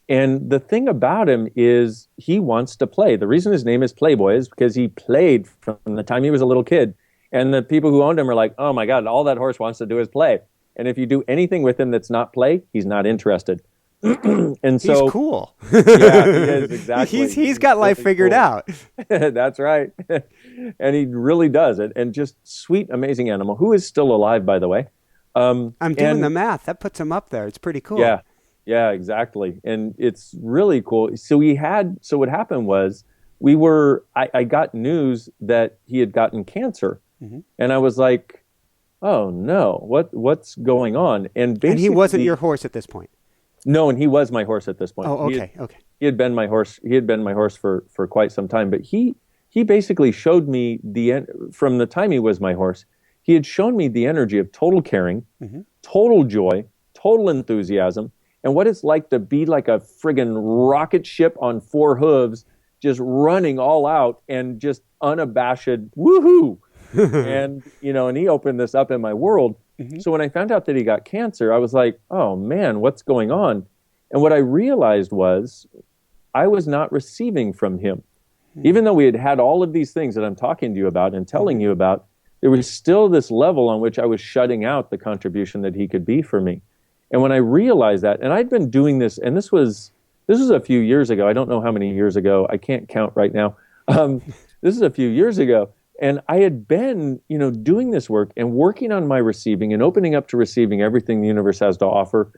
And the thing about him is he wants to play. The reason his name is Playboy is because he played from the time he was a little kid. And the people who owned him are like, "Oh my God, all that horse wants to do is play." And if you do anything with him that's not play, he's not interested. And so he's cool. Yeah, he is, exactly. He's got life figured out. That's right. And he really does it. And just sweet, amazing animal who is still alive, by the way. I'm doing the math. That puts him up there. It's pretty cool. Yeah, exactly. And it's really cool. So what happened was I got news that he had gotten cancer. And I was like, "Oh no, what's going on?" And he wasn't your horse at this point. No, and he was my horse at this point. Oh, okay. He had been my horse. He had been my horse for quite some time. But he basically showed me from the time he was my horse, he had shown me the energy of total caring, total joy, total enthusiasm, and what it's like to be like a friggin' rocket ship on 4 hooves, just running all out and just unabashed woohoo. And he opened this up in my world. So when I found out that he got cancer, I was like, "Oh man, what's going on?" And what I realized was I was not receiving from him. Even though we had had all of these things that I'm talking to you about and telling you about, there was still this level on which I was shutting out the contribution that he could be for me. And when I realized that, and I'd been doing this, and this was a few years ago. I don't know how many years ago. I can't count right now. This is a few years ago. And I had been, doing this work and working on my receiving and opening up to receiving everything the universe has to offer.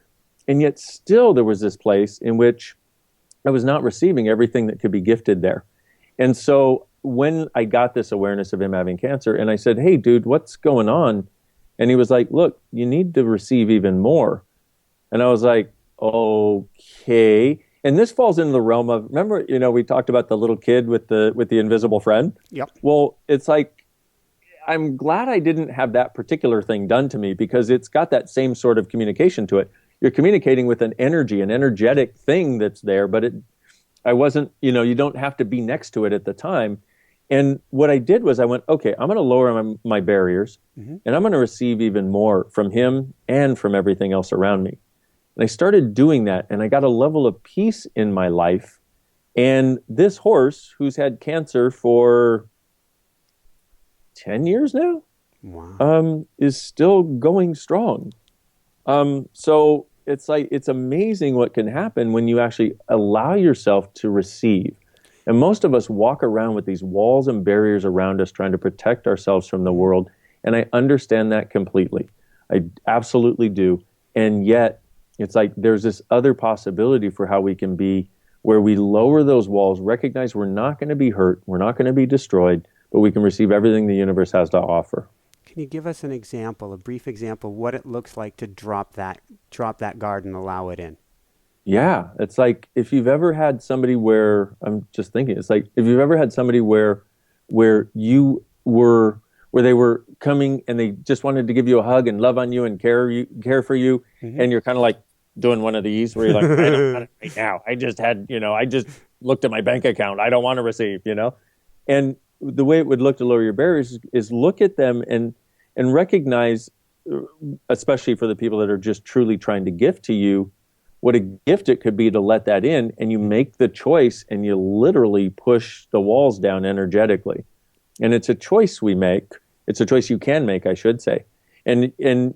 And yet still there was this place in which I was not receiving everything that could be gifted there. And so when I got this awareness of him having cancer, and I said, "Hey, dude, what's going on?" And he was like, "Look, you need to receive even more." And I was like, "Okay." And this falls into the realm of, remember, we talked about the little kid with the invisible friend. Yep. Well, it's like, I'm glad I didn't have that particular thing done to me, because it's got that same sort of communication to it. You're communicating with an energy, an energetic thing that's there, but I wasn't, you don't have to be next to it at the time. And what I did was I went, okay, I'm going to lower my barriers, and I'm going to receive even more from him and from everything else around me. And I started doing that, and I got a level of peace in my life. And this horse, who's had cancer for 10 years now, Wow. is still going strong. So it's amazing what can happen when you actually allow yourself to receive. And most of us walk around with these walls and barriers around us, trying to protect ourselves from the world. And I understand that completely. I absolutely do. And yet, it's like there's this other possibility for how we can be, where we lower those walls, recognize we're not going to be hurt, we're not going to be destroyed, but we can receive everything the universe has to offer. Can you give us an example, a brief example, what it looks like to drop that guard and allow it in? Yeah, it's like if you've ever had somebody where, I'm just thinking, it's like if you've ever had somebody where they were coming and they just wanted to give you a hug and love on you and care for you, and you're kind of like doing one of these where you're like, I don't want it right now. I just looked at my bank account. I don't want to receive, And the way it would look to lower your barriers is look at them and recognize, especially for the people that are just truly trying to gift to you, what a gift it could be to let that in, and you make the choice and you literally push the walls down energetically. And it's a choice we make. It's a choice you can make, I should say. And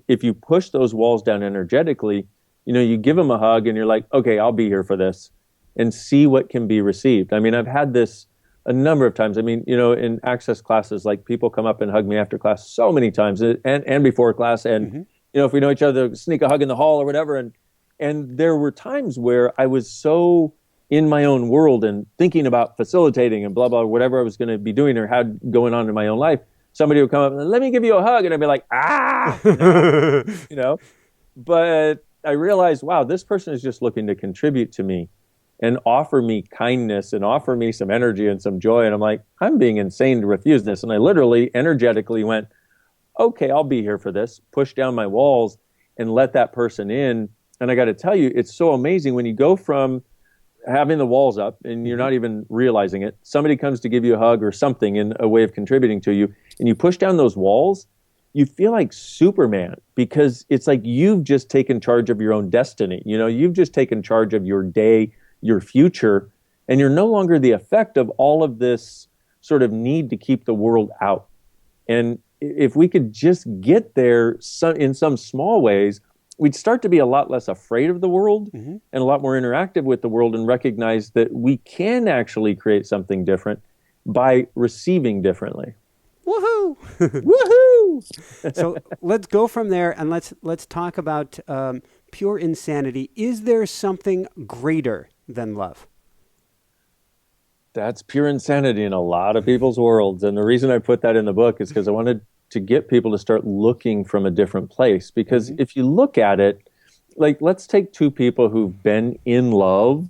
if you push those walls down energetically, you give them a hug and you're like, okay, I'll be here for this, and see what can be received. I mean, I've had this a number of times. I mean, in access classes, like people come up and hug me after class so many times, and before class, and if we know each other, sneak a hug in the hall or whatever. And there were times where I was so in my own world and thinking about facilitating and blah, blah, whatever I was going to be doing or had going on in my own life. Somebody would come up and let me give you a hug. And I'd be like, But I realized, wow, this person is just looking to contribute to me and offer me kindness and offer me some energy and some joy. And I'm like, I'm being insane to refuse this. And I literally energetically went, okay, I'll be here for this, push down my walls and let that person in. And I got to tell you, it's so amazing when you go from having the walls up and you're not even realizing it. Somebody comes to give you a hug or something in a way of contributing to you, and you push down those walls, you feel like Superman, because it's like you've just taken charge of your own destiny. You've just taken charge of your day, your future, and you're no longer the effect of all of this sort of need to keep the world out. And if we could just get there in some small ways, we'd start to be a lot less afraid of the world and a lot more interactive with the world, and recognize that we can actually create something different by receiving differently. Woohoo! Woohoo! So let's go from there and let's talk about pure insanity. Is there something greater than love? That's pure insanity in a lot of people's worlds. And the reason I put that in the book is because I wanted to get people to start looking from a different place. Because if you look at it, like, let's take two people who've been in love.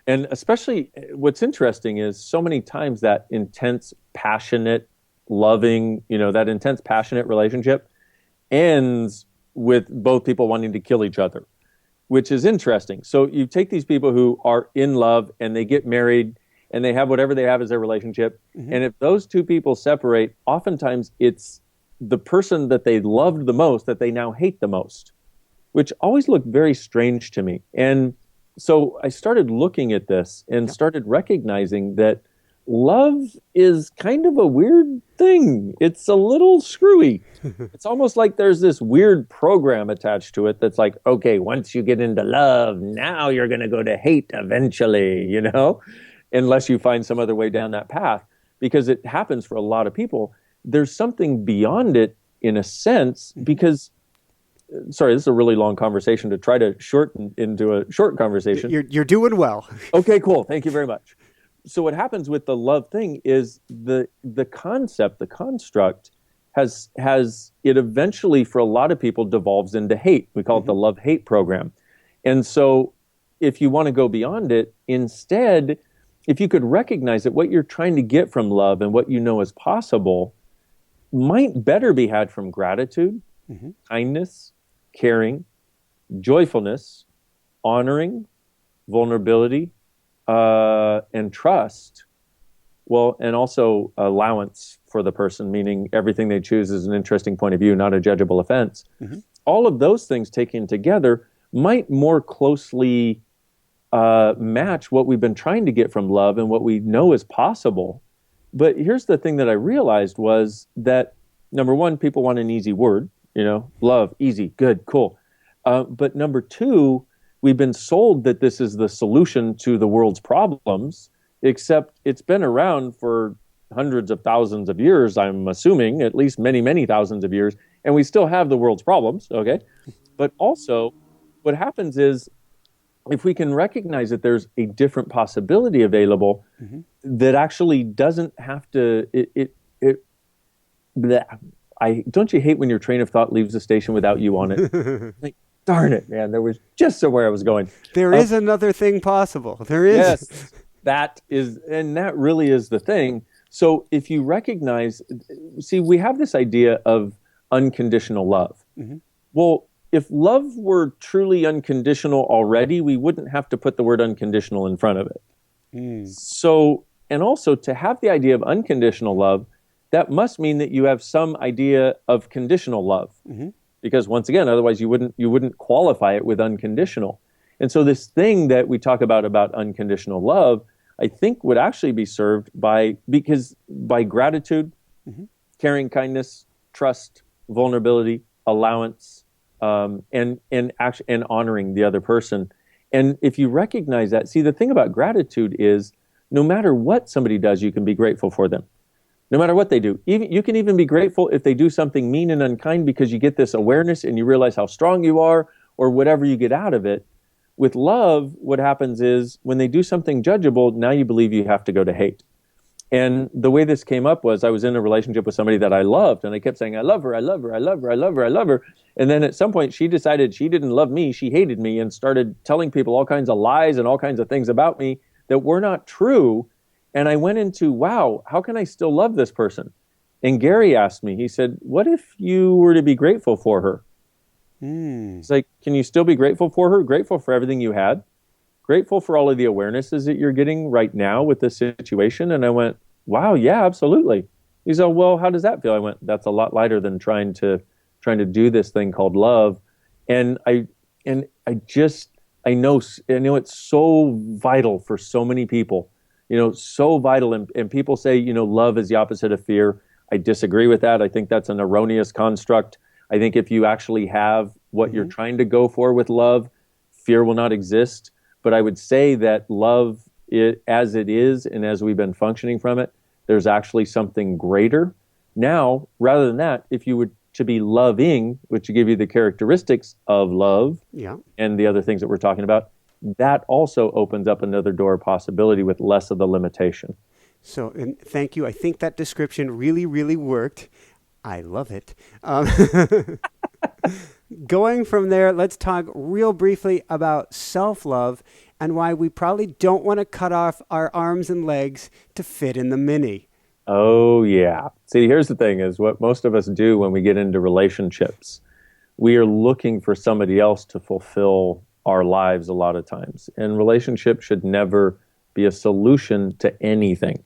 And especially what's interesting is so many times that intense, passionate, loving, that intense, passionate relationship ends with both people wanting to kill each other, which is interesting. So you take these people who are in love and they get married and they have whatever they have as their relationship. And if those two people separate, oftentimes it's the person that they loved the most that they now hate the most, which always looked very strange to me. And so I started looking at this and started recognizing that love is kind of a weird thing. It's a little screwy. It's almost like there's this weird program attached to it that's like, okay, once you get into love, now you're going to go to hate eventually, unless you find some other way down that path, because it happens for a lot of people. There's something beyond it in a sense, because, sorry, this is a really long conversation to try to shorten into a short conversation. You're doing well. Okay, cool. Thank you very much. So what happens with the love thing is the concept, the construct has it eventually for a lot of people devolves into hate. We call it the love-hate program. And so if you want to go beyond it, instead, if you could recognize that what you're trying to get from love and what you know is possible might better be had from gratitude, kindness, caring, joyfulness, honoring, vulnerability, and trust. Well, and also allowance for the person, meaning everything they choose is an interesting point of view, not a judgeable offense. All of those things taken together might more closely match what we've been trying to get from love and what we know is possible. But here's the thing that I realized was that, number one, people want an easy word, love, easy, good, cool. But number two, we've been sold that this is the solution to the world's problems, except it's been around for hundreds of thousands of years, I'm assuming, at least many, many thousands of years, and we still have the world's problems, okay? But also, what happens is, if we can recognize that there's a different possibility available that actually doesn't have to, don't you hate when your train of thought leaves the station without you on it? Like, darn it, man, there was just somewhere I was going. There is another thing possible. There is. Yes, that really is the thing. So if you recognize, see, we have this idea of unconditional love. Well, if love were truly unconditional already, we wouldn't have to put the word unconditional in front of it. So, and also to have the idea of unconditional love, that must mean that you have some idea of conditional love. Because once again, otherwise you wouldn't qualify it with unconditional. And so this thing that we talk about unconditional love, I think would actually be served by gratitude, caring, kindness, trust, vulnerability, allowance, and honoring the other person. And if you recognize that, see, the thing about gratitude is no matter what somebody does, you can be grateful for them. No matter what they do. You can even be grateful if they do something mean and unkind, because you get this awareness and you realize how strong you are, or whatever you get out of it. With love, what happens is when they do something judgeable, now you believe you have to go to hate. And the way this came up was I was in a relationship with somebody that I loved, and I kept saying, I love her, I love her, I love her, I love her, I love her. And then at some point she decided she didn't love me, she hated me, and started telling people all kinds of lies and all kinds of things about me that were not true. And I went into, wow, how can I still love this person? And Gary asked me, he said, what if you were to be grateful for her? It's like, can you still be grateful for her? Grateful for everything you had? Grateful for all of the awarenesses that you're getting right now with this situation? And I went, wow, yeah, absolutely. He said, well, how does that feel? I went, that's a lot lighter than trying to do this thing called love. And I know it's so vital for so many people. So vital. And people say, love is the opposite of fear. I disagree with that. I think that's an erroneous construct. I think if you actually have what you're trying to go for with love, fear will not exist. But I would say that love, as it is and as we've been functioning from it, there's actually something greater. Now, rather than that, if you were to be loving, which would give you the characteristics of love and the other things that we're talking about, that also opens up another door of possibility with less of the limitation. So, and thank you. I think that description really, really worked. I love it. Going from there, let's talk real briefly about self-love and why we probably don't want to cut off our arms and legs to fit in the Mini. Oh, yeah. See, here's the thing is what most of us do when we get into relationships. We are looking for somebody else to fulfill our lives a lot of times. And relationships should never be a solution to anything.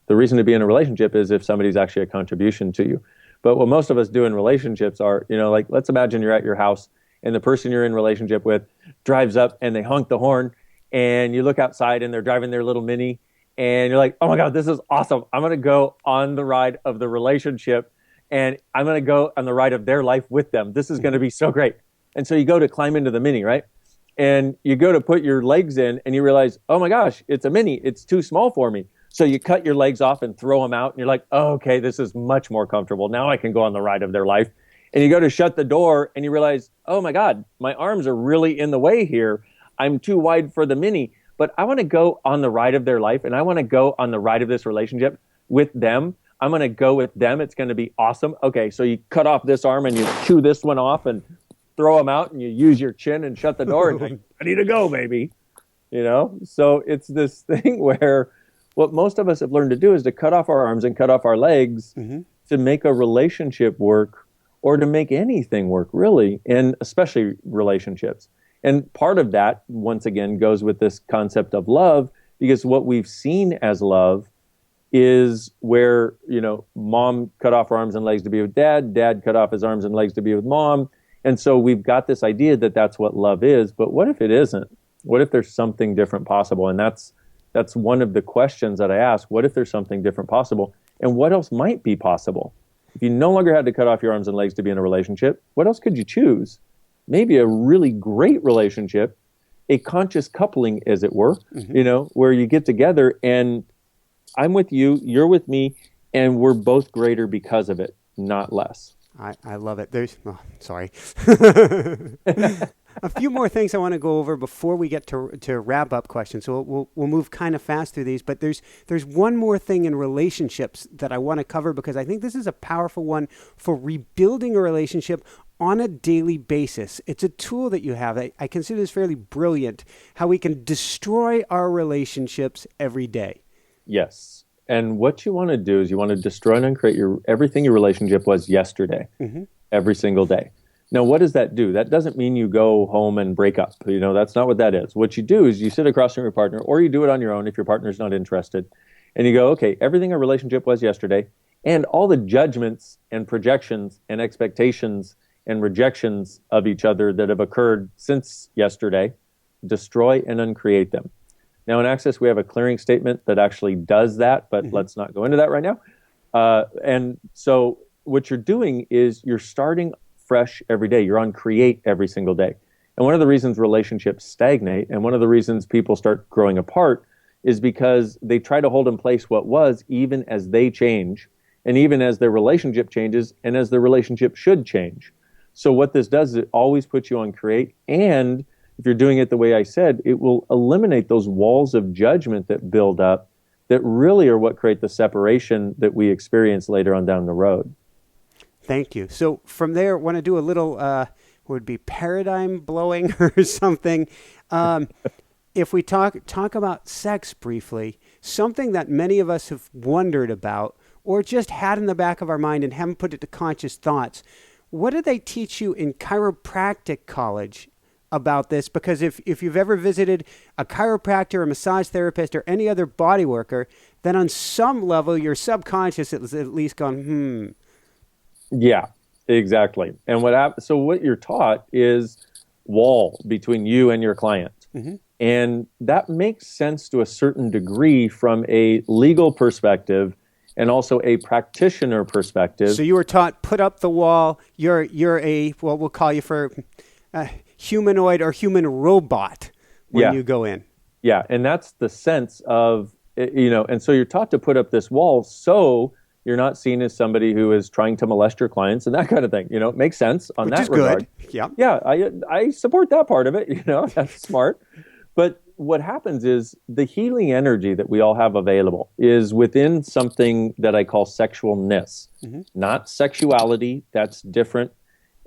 The reason to be in a relationship is if somebody's actually a contribution to you. But what most of us do in relationships are, like, let's imagine you're at your house and the person you're in relationship with drives up and they honk the horn and you look outside and they're driving their little Mini and you're like, oh my God, this is awesome. I'm going to go on the ride of the relationship and I'm going to go on the ride of their life with them. This is going to be so great. And so you go to climb into the Mini, right? And you go to put your legs in and you realize, oh my gosh, it's a Mini. It's too small for me. So you cut your legs off and throw them out and you're like, oh, okay, this is much more comfortable. Now I can go on the ride of their life. And you go to shut the door and you realize, oh my God, my arms are really in the way here. I'm too wide for the Mini, but I want to go on the ride of their life and I want to go on the ride of this relationship with them. I'm going to go with them. It's going to be awesome. Okay, so you cut off this arm and you chew this one off and throw them out and you use your chin and shut the door and you're ready to go, baby. So it's this thing where what most of us have learned to do is to cut off our arms and cut off our legs to make a relationship work or to make anything work, really, and especially relationships. And part of that, once again, goes with this concept of love, because what we've seen as love is where, mom cut off her arms and legs to be with dad, dad cut off his arms and legs to be with mom. And so we've got this idea that that's what love is, but what if it isn't? What if there's something different possible? And that's one of the questions that I ask. What if there's something different possible? And what else might be possible? If you no longer had to cut off your arms and legs to be in a relationship, what else could you choose? Maybe a really great relationship, a conscious coupling, as it were, where you get together and I'm with you, you're with me, and we're both greater because of it, not less. I love it. Sorry. A few more things I want to go over before we get to wrap up questions. So we'll move kind of fast through these, but there's one more thing in relationships that I want to cover because I think this is a powerful one for rebuilding a relationship on a daily basis. It's a tool that you have. I consider this fairly brilliant, how we can destroy our relationships every day. Yes. And what you want to do is you want to destroy and uncreate everything your relationship was yesterday, every single day. Now, what does that do? That doesn't mean you go home and break up. That's not what that is. What you do is you sit across from your partner, or you do it on your own if your partner's not interested, and you go, okay, everything our relationship was yesterday, and all the judgments and projections and expectations and rejections of each other that have occurred since yesterday, destroy and uncreate them. Now, in Access, we have a clearing statement that actually does that, but let's not go into that right now. And so what you're doing is you're starting fresh every day. You're on create every single day. And one of the reasons relationships stagnate and one of the reasons people start growing apart is because they try to hold in place what was, even as they change and even as their relationship changes and as the relationship should change. So what this does is it always puts you on create, and if you're doing it the way I said, it will eliminate those walls of judgment that build up that really are what create the separation that we experience later on down the road. Thank you. So from there, I want to do a little, would be paradigm blowing or something. If we talk about sex briefly, something that many of us have wondered about or just had in the back of our mind and haven't put it to conscious thoughts, what do they teach you in chiropractic college about this? Because if you've ever visited a chiropractor, a massage therapist, or any other body worker, then on some level, your subconscious has at least gone, Yeah, exactly. And so what you're taught is wall between you and your client. And that makes sense to a certain degree from a legal perspective and also a practitioner perspective. So you were taught, put up the wall. You're we'll call you for humanoid or human robot when you go in. Yeah, and that's the sense of, and so you're taught to put up this wall so you're not seen as somebody who is trying to molest your clients and that kind of thing. It makes sense on that regard. Which is good. Yeah. Yeah, I support that part of it. That's smart. But what happens is the healing energy that we all have available is within something that I call sexualness, not sexuality. That's different.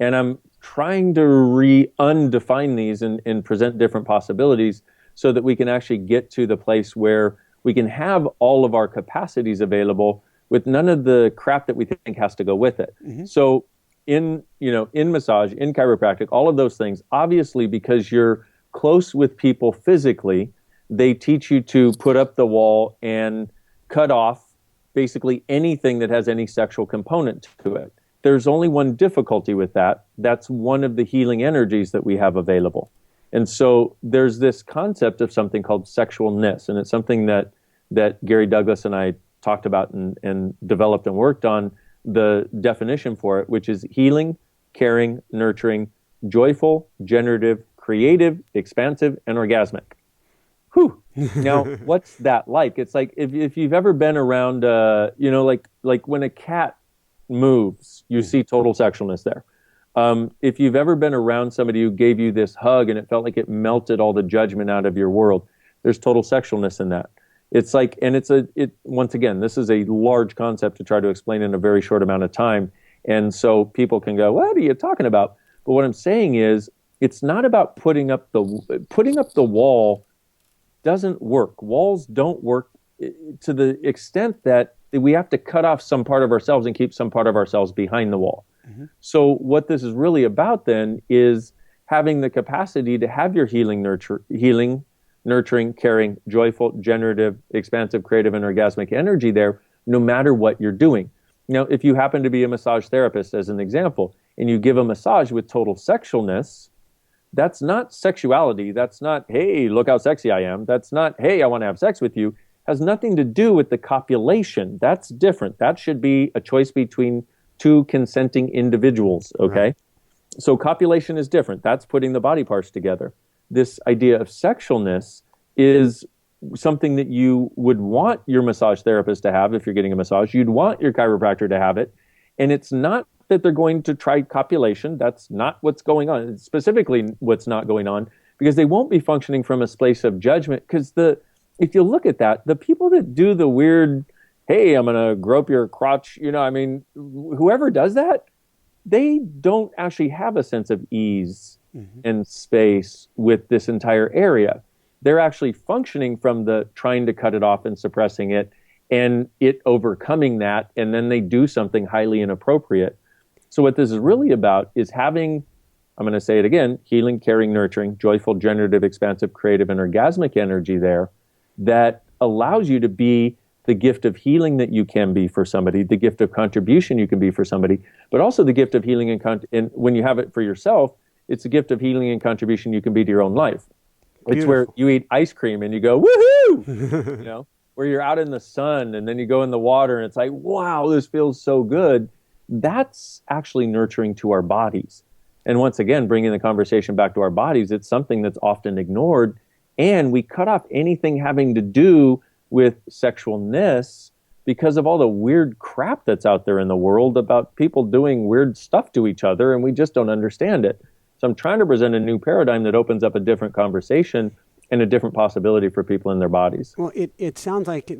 And I'm trying to undefine these and present different possibilities so that we can actually get to the place where we can have all of our capacities available with none of the crap that we think has to go with it. So in massage, in chiropractic, all of those things, obviously because you're close with people physically, they teach you to put up the wall and cut off basically anything that has any sexual component to it. There's only one difficulty with that. That's one of the healing energies that we have available. And so there's this concept of something called sexualness, and it's something that Gary Douglas and I talked about and developed and worked on the definition for it, which is healing, caring, nurturing, joyful, generative, creative, expansive, and orgasmic. Whew. Now, what's that like? It's like if you've ever been around, like when a cat moves, you see total sexualness there. If you've ever been around somebody who gave you this hug and it felt like it melted all the judgment out of your world, there's total sexualness in that. It's like, and once again, this is a large concept to try to explain in a very short amount of time. And so people can go, what are you talking about? But what I'm saying is, it's not about putting up the wall doesn't work. Walls don't work to the extent that we have to cut off some part of ourselves and keep some part of ourselves behind the wall. So what this is really about then is having the capacity to have your healing, nurturing, caring, joyful, generative, expansive, creative, and orgasmic energy there, no matter what you're doing. Now, if you happen to be a massage therapist, as an example, and you give a massage with total sexualness, that's not sexuality. That's not, hey, look how sexy I am. That's not, hey, I want to have sex with you. Has nothing to do with the copulation. That's different. That should be a choice between two consenting individuals, okay? Right. So copulation is different. That's putting the body parts together. This idea of sexualness is something that you would want your massage therapist to have if you're getting a massage. You'd want your chiropractor to have it. And it's not that they're going to try copulation. That's not what's going on. It's specifically what's not going on, because they won't be functioning from a place of judgment. Because if you look at that, the people that do the weird, hey, I'm going to grope your crotch, whoever does that, they don't actually have a sense of ease and space with this entire area. They're actually functioning from the trying to cut it off and suppressing it and it overcoming that, and then they do something highly inappropriate. So what this is really about is having, I'm going to say it again, healing, caring, nurturing, joyful, generative, expansive, creative, and orgasmic energy there that allows you to be the gift of healing that you can be for somebody, the gift of contribution you can be for somebody, but also the gift of healing and when you have it for yourself, it's a gift of healing and contribution you can be to your own life. It's Beautiful. Where you eat ice cream and you go, woohoo! Where you're out in the sun and then you go in the water and it's like, wow, this feels so good. That's actually nurturing to our bodies. And once again, bringing the conversation back to our bodies, it's something that's often ignored. And we cut off anything having to do with sexualness because of all the weird crap that's out there in the world about people doing weird stuff to each other, and we just don't understand it. So I'm trying to present a new paradigm that opens up a different conversation and a different possibility for people in their bodies. Well, it sounds like,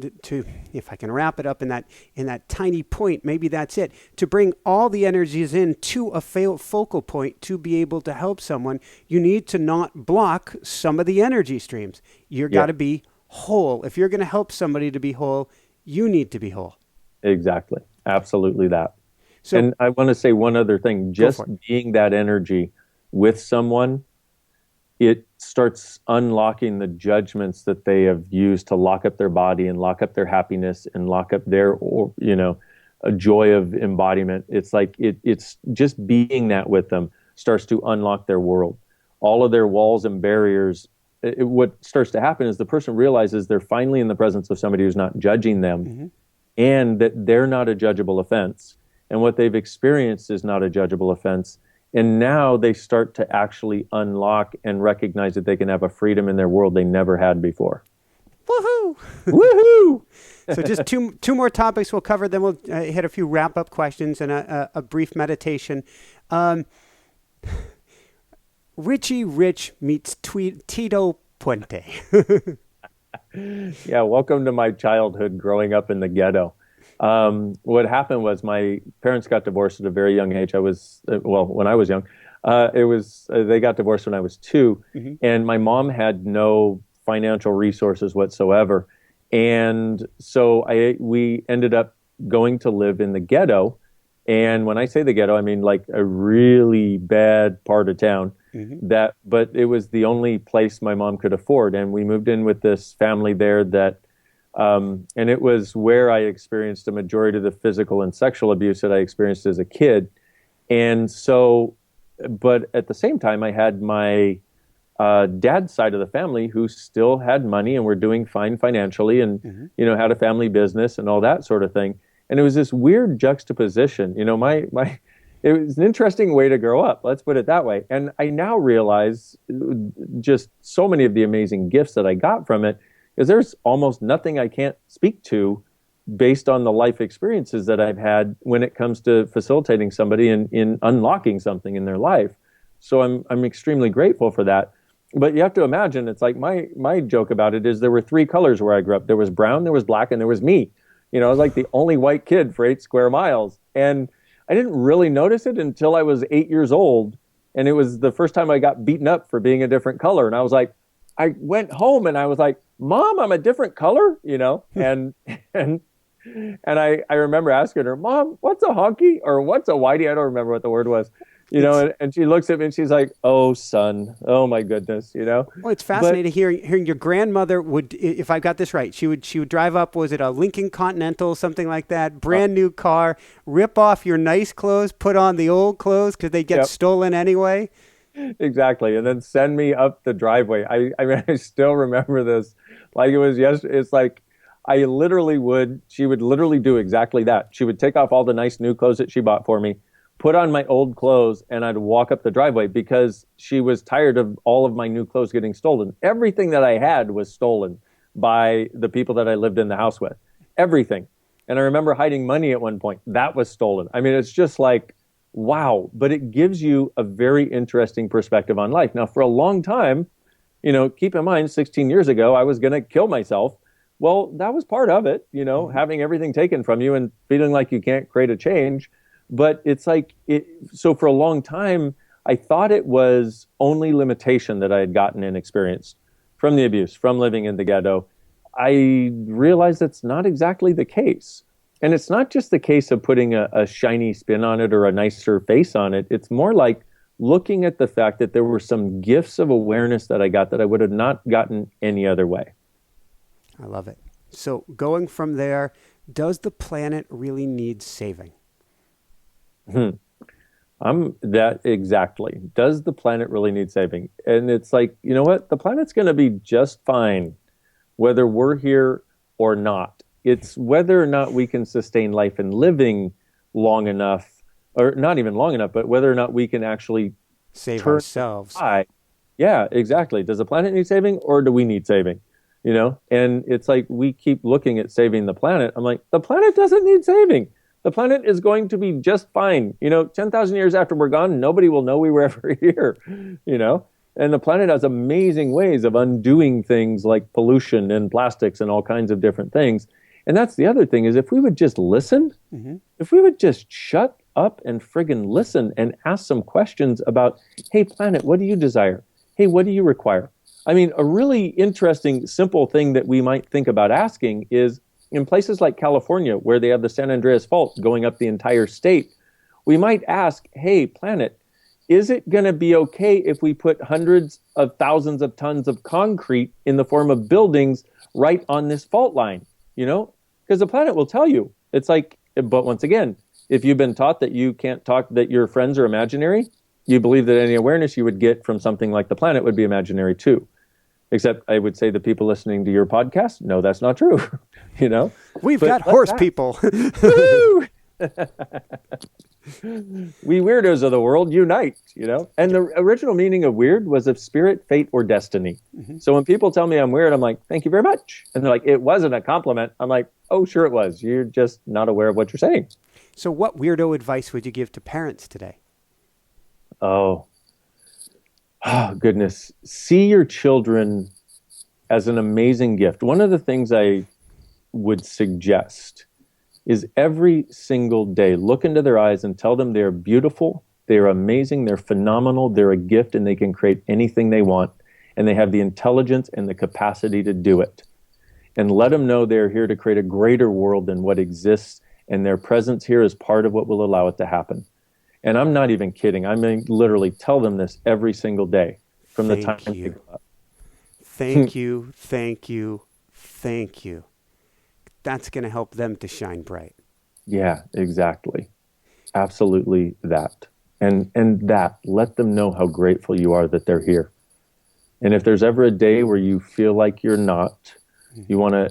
if I can wrap it up in that tiny point, maybe that's it. To bring all the energies in to a focal point to be able to help someone, you need to not block some of the energy streams. You've got to be whole. If you're going to help somebody to be whole, you need to be whole. Exactly. Absolutely that. So, and I want to say one other thing. Just being that energy with someone, it starts unlocking the judgments that they have used to lock up their body and lock up their happiness and lock up their, a joy of embodiment. It's like it's just being that with them starts to unlock their world. All of their walls and barriers. What starts to happen is the person realizes they're finally in the presence of somebody who's not judging them and that they're not a judgeable offense. And what they've experienced is not a judgeable offense. And now they start to actually unlock and recognize that they can have a freedom in their world they never had before. Woohoo! Woohoo! So just two more topics we'll cover, then we'll hit a few wrap-up questions and a brief meditation. Richie Rich meets Tito Puente. Yeah, welcome to my childhood growing up in the ghetto. What happened was my parents got divorced at a very young age. When I was young, they got divorced when I was 2, and my mom had no financial resources whatsoever. And so we ended up going to live in the ghetto. And when I say the ghetto, I mean like a really bad part of town. But it was the only place my mom could afford. And we moved in with this family there and it was where I experienced a majority of the physical and sexual abuse that I experienced as a kid. And so, but at the same time, I had my dad's side of the family who still had money and were doing fine financially and, had a family business and all that sort of thing. And it was this weird juxtaposition. It was an interesting way to grow up. Let's put it that way. And I now realize just so many of the amazing gifts that I got from it, is there's almost nothing I can't speak to based on the life experiences that I've had when it comes to facilitating somebody in unlocking something in their life. So I'm extremely grateful for that. But you have to imagine, it's like my joke about it is there were 3 colors where I grew up. There was brown, there was black, and there was me. I was like the only white kid for 8 square miles. And I didn't really notice it until I was 8 years old. And it was the first time I got beaten up for being a different color. And I was like, I went home and I was like, Mom, I'm a different color, you know? And I remember asking her, Mom, what's a honky or what's a whitey? I don't remember what the word was, you know, It's and she looks at me and she's like, oh, son, oh my goodness, you know? Well, it's But fascinating hearing your grandmother would, if I got this right, she would drive up. Was it a Lincoln Continental, something like that? Brand new car, rip off your nice clothes, put on the old clothes because they get yeah, stolen anyway. exactly. And then send me up the driveway. I mean, I still remember this like it was yesterday. It's like she would literally do exactly that. She would take off all the nice new clothes that she bought for me, put on my old clothes, and I'd walk up the driveway because she was tired of all of my new clothes getting stolen. Everything that I had was stolen by the people that I lived in the house with. Everything. And I remember hiding money at one point. That was stolen. I mean, it's just like, wow. But it gives you a very interesting perspective on life. Now, for a long time, you know, keep in mind, 16 years ago, I was going to kill myself. Well, that was part of it, you know, having everything taken from you and feeling like you can't create a change. But it's like, so for a long time, I thought it was only limitation that I had gotten and experienced from the abuse, from living in the ghetto. I realized that's not exactly the case. And it's not just the case of putting a shiny spin on it or a nicer face on it. It's more like looking at the fact that there were some gifts of awareness that I got that I would have not gotten any other way. I love it. So going from there, does the planet really need saving? Hmm. I'm that exactly. Does the planet really need saving? And it's like, you know what? The planet's going to be just fine whether we're here or not. It's whether or not we can sustain life and living long enough, or not even long enough, but whether or not we can actually Save turn ourselves. the. Yeah, exactly. Does the planet need saving or do we need saving? You know, and it's like we keep looking at saving the planet. I'm like, the planet doesn't need saving. The planet is going to be just fine. You know, 10,000 years after we're gone, nobody will know we were ever here, you know? And the planet has amazing ways of undoing things like pollution and plastics and all kinds of different things. And that's the other thing is if we would just listen, if we would just shut up and friggin' listen and ask some questions about, hey, planet, what do you desire? Hey, what do you require? I mean, a really interesting, simple thing that we might think about asking is in places like California, where they have the San Andreas Fault going up the entire state, we might ask, hey, planet, is it going to be okay if we put hundreds of thousands of tons of concrete in the form of buildings right on this fault line? You know, because the planet will tell you. It's like, but once again, if you've been taught that you can't talk, that your friends are imaginary, you believe that any awareness you would get from something like the planet would be imaginary too. Except I would say the people listening to your podcast, no, that's not true. You know, We've but got horse people. woo! We weirdos of the world unite, you know? And the original meaning of weird was of spirit, fate, or destiny. So when people tell me I'm weird, I'm like, thank you very much. And they're like, it wasn't a compliment. I'm like, oh, sure it was. You're just not aware of what you're saying. So what weirdo advice would you give to parents today? Oh, goodness. See your children as an amazing gift. One of the things I would suggest is every single day, look into their eyes and tell them they're beautiful, they're amazing, they're phenomenal, they're a gift, and they can create anything they want. And they have the intelligence and the capacity to do it. And let them know they're here to create a greater world than what exists. And their presence here is part of what will allow it to happen. And I'm not even kidding. I mean, literally tell them this every single day from the time they grow up. Thank you, thank you, thank you. That's going to help them to shine bright. Yeah, exactly. Absolutely that. And that, let them know how grateful you are that they're here. And if there's ever a day where you feel like you're not, you want to,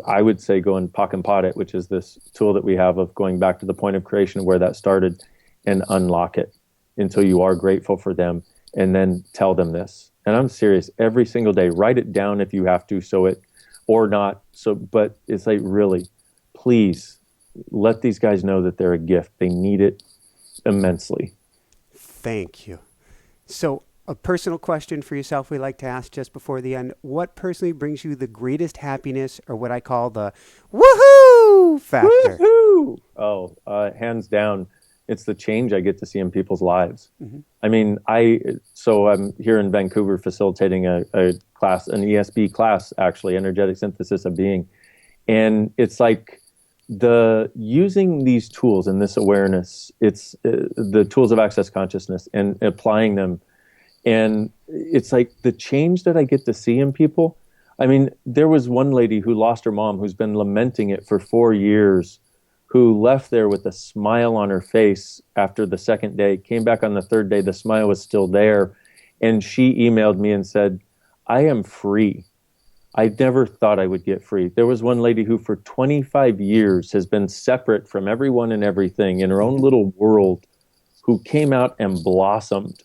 I would say go and pock and pot it, which is this tool that we have of going back to the point of creation where that started and unlock it until you are grateful for them and then tell them this. And I'm serious, every single day, write it down if you have to, so it, or not. So, but it's like, really, please let these guys know that they're a gift. They need it immensely. Thank you. So a personal question for yourself we like to ask just before the end. What personally brings you the greatest happiness, or what I call the woohoo factor? Woohoo! Oh, hands down, It's the change I get to see in people's lives. I mean, I'm here in Vancouver facilitating a class, an ESB class, actually, energetic synthesis of being. And it's like using these tools and this awareness, it's the tools of access consciousness and applying them. And it's like the change that I get to see in people. I mean, there was one lady who lost her mom who's been lamenting it for 4 years, who left there with a smile on her face after the second day, came back on the third day, the smile was still there. And she emailed me and said, I am free. I never thought I would get free. There was one lady who for 25 years has been separate from everyone and everything in her own little world, who came out and blossomed.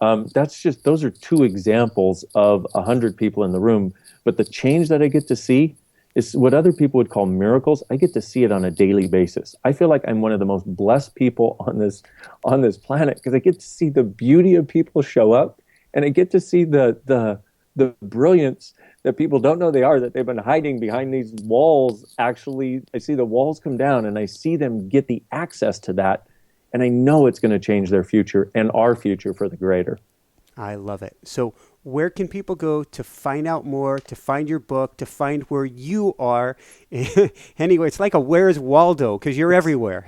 Those are 2 examples of 100 people in the room. But the change that I get to see is what other people would call miracles. I get to see it on a daily basis. I feel like I'm one of the most blessed people on this planet, because I get to see the beauty of people show up, and I get to see the brilliance that people don't know they are, that they've been hiding behind these walls. Actually, I see the walls come down, and I see them get the access to that, and I know it's going to change their future and our future for the greater. I love it. So where can people go to find out more, to find your book, to find where you are? Anyway, it's like a Where's Waldo, because you're everywhere.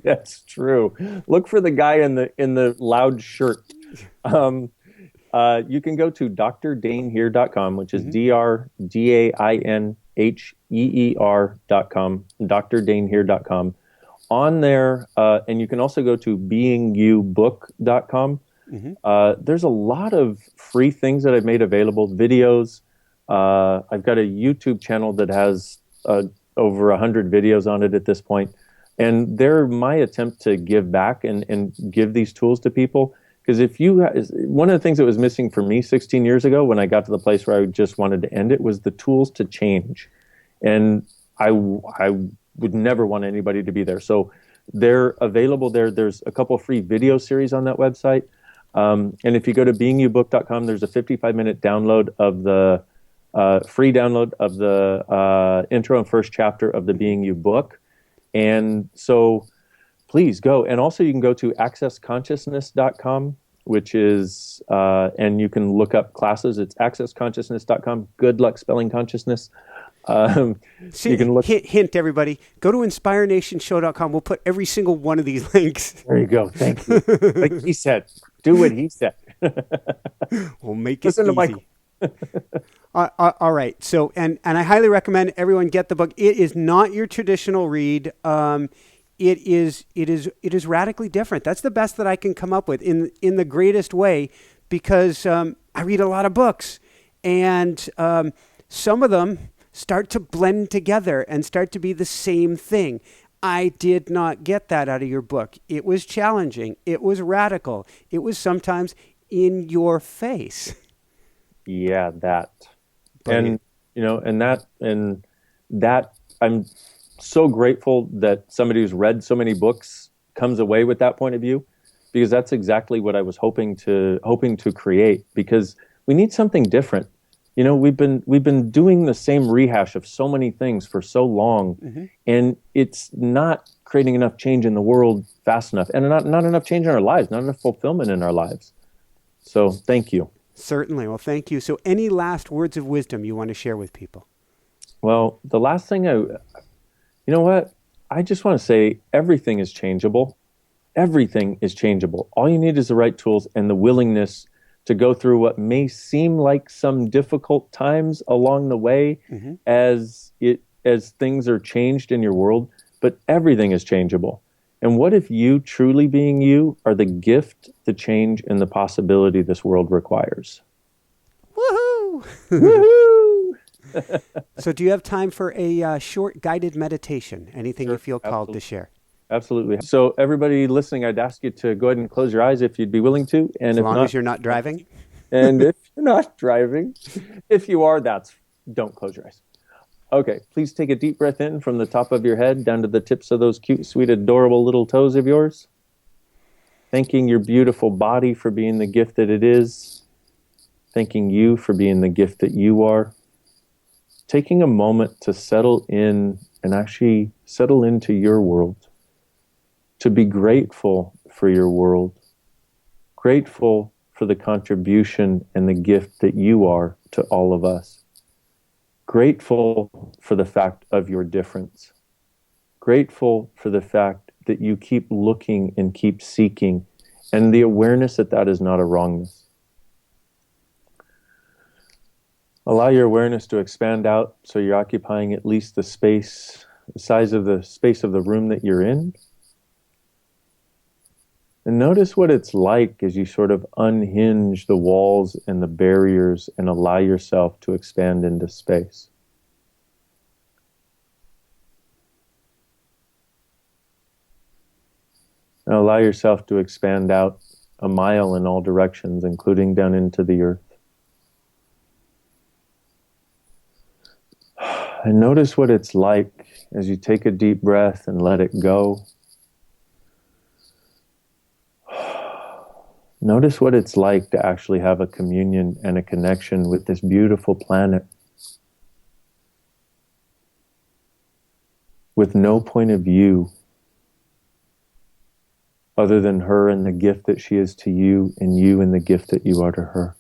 That's true. Look for the guy in the loud shirt. You can go to drdainheer.com, which is DRDAINHEER.com, drdainheer.com. On there, and you can also go to beingyoubook.com. There's a lot of free things that I've made available, videos. I've got a YouTube channel that has over 100 videos on it at this point. And they're my attempt to give back and give these tools to people. Because one of the things that was missing for me 16 years ago when I got to the place where I just wanted to end it was the tools to change. And I would never want anybody to be there. So they're available there. There's a couple of free video series on that website. And if you go to beingyoubook.com, there's a 55-minute download of the free download of the intro and first chapter of the Being You book. And so please go. And also you can go to accessconsciousness.com, which is, and you can look up classes. It's accessconsciousness.com. Good luck spelling consciousness. See, you can look. Hint, everybody. Go to inspirenationshow.com. We'll put every single one of these links. There you go. Thank you. Like he said, do what he said. We'll make it easy. To Michael. All right. So, and I highly recommend everyone get the book. It is not your traditional read. It is radically different. That's the best that I can come up with in the greatest way, because I read a lot of books, and some of them start to blend together and start to be the same thing. I did not get that out of your book. It was challenging. It was radical. It was sometimes in your face. Yeah, that. And, that I'm so grateful that somebody who's read so many books comes away with that point of view, because that's exactly what I was hoping to create, because we need something different. We've been doing the same rehash of so many things for so long, and it's not creating enough change in the world fast enough, and not enough change in our lives, not enough fulfillment in our lives. So thank you. Certainly. Well, thank you. So any last words of wisdom you want to share with people? Well, the last thing you know what? I just want to say everything is changeable. Everything is changeable. All you need is the right tools and the willingness to go through what may seem like some difficult times along the way, as things are changed in your world, but everything is changeable. And what if you, truly being you, are the gift, the change, and the possibility this world requires? Woohoo! Woohoo! So do you have time for a short guided meditation? Anything you feel called to share? Absolutely. So everybody listening, I'd ask you to go ahead and close your eyes if you'd be willing to. And as long as you're not driving. And if you're not driving, if you are, don't close your eyes. Okay, please take a deep breath in from the top of your head down to the tips of those cute, sweet, adorable little toes of yours. Thanking your beautiful body for being the gift that it is. Thanking you for being the gift that you are. Taking a moment to settle in and actually settle into your world. to be grateful for your world, grateful for the contribution and the gift that you are to all of us, grateful for the fact of your difference, grateful for the fact that you keep looking and keep seeking, and the awareness that that is not a wrongness. Allow your awareness to expand out so you're occupying at least the space, the size of the space of the room that you're in. And notice what it's like as you sort of unhinge the walls and the barriers and allow yourself to expand into space. Now allow yourself to expand out a mile in all directions, including down into the earth. And notice what it's like as you take a deep breath and let it go. Notice what it's like to actually have a communion and a connection with this beautiful planet, with no point of view other than her and the gift that she is to you and the gift that you are to her.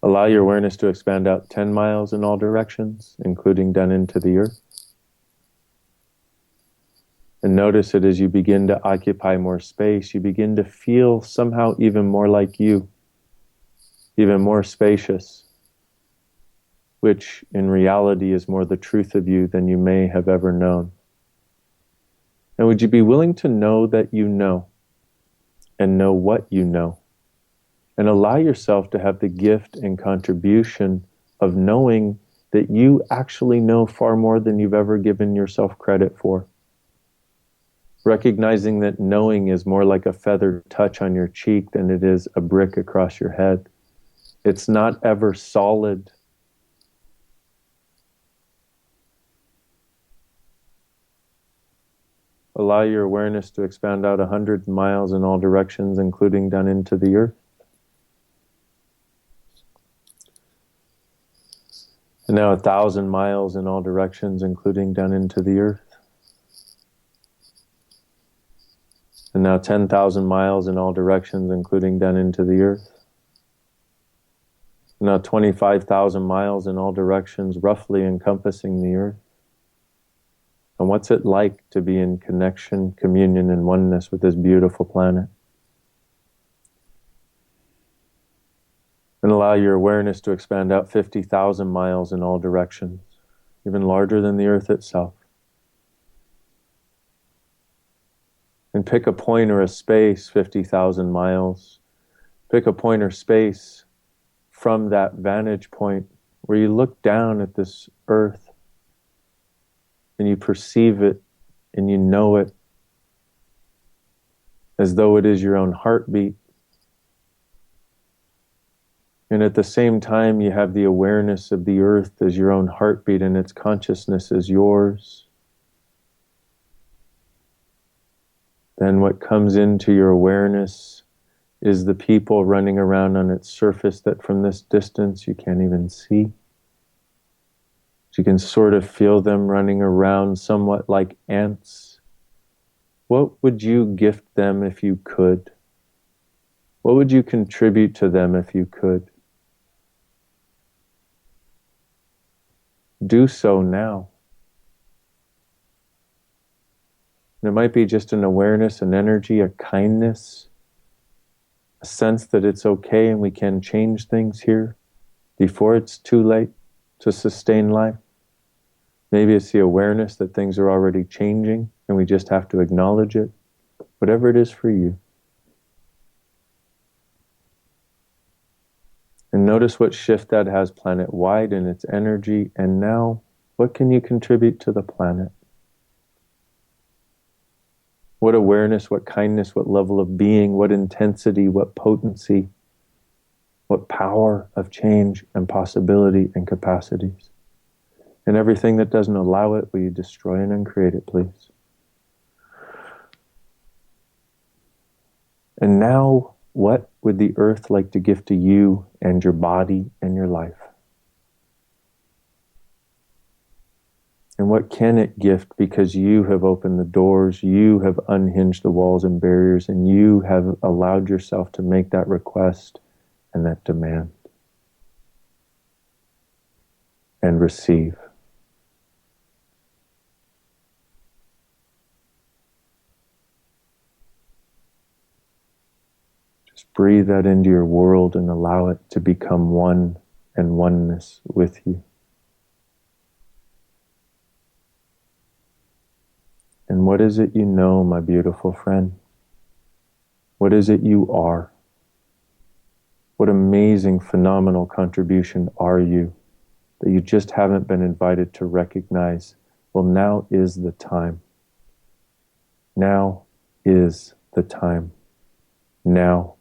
Allow your awareness to expand out 10 miles in all directions, including down into the earth. And notice that as you begin to occupy more space, you begin to feel somehow even more like you, even more spacious, which in reality is more the truth of you than you may have ever known. And would you be willing to know that you know, and know what you know? And allow yourself to have the gift and contribution of knowing that you actually know far more than you've ever given yourself credit for. Recognizing that knowing is more like a feather touch on your cheek than it is a brick across your head. It's not ever solid. Allow your awareness to expand out 100 miles in all directions, including down into the earth. And now 1,000 miles in all directions, including down into the earth. And now 10,000 miles in all directions, including down into the earth. And now 25,000 miles in all directions, roughly encompassing the earth. And what's it like to be in connection, communion, and oneness with this beautiful planet? And allow your awareness to expand out 50,000 miles in all directions, even larger than the earth itself. And pick a point or a space, 50,000 miles. Pick a point or space from that vantage point where you look down at this earth and you perceive it and you know it as though it is your own heartbeat. And at the same time, you have the awareness of the earth as your own heartbeat and its consciousness as yours. Then what comes into your awareness is the people running around on its surface that from this distance you can't even see. You can sort of feel them running around somewhat like ants. What would you gift them if you could? What would you contribute to them if you could? Do so now. And it might be just an awareness, an energy, a kindness, a sense that it's okay and we can change things here before it's too late to sustain life. Maybe it's the awareness that things are already changing and we just have to acknowledge it. Whatever it is for you. And notice what shift that has planet-wide in its energy. And now, what can you contribute to the planet? What awareness, what kindness, what level of being, what intensity, what potency, what power of change and possibility and capacities. And everything that doesn't allow it, will you destroy and uncreate it, please? And now, what would the earth like to gift to you and your body and your life? And what can it gift because you have opened the doors, you have unhinged the walls and barriers, and you have allowed yourself to make that request and that demand and receive. Just breathe that into your world and allow it to become one and oneness with you. And what is it you know, my beautiful friend? What is it you are? What amazing, phenomenal contribution are you that you just haven't been invited to recognize? Well, now is the time. Now is the time. Now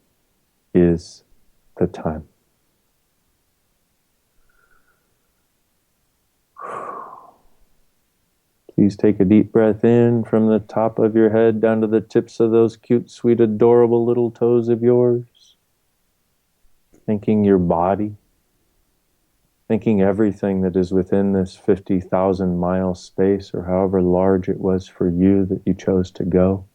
is the time. Please take a deep breath in from the top of your head down to the tips of those cute, sweet, adorable little toes of yours. Thanking your body. Thanking everything that is within this 50,000 mile space, or however large it was for you that you chose to go.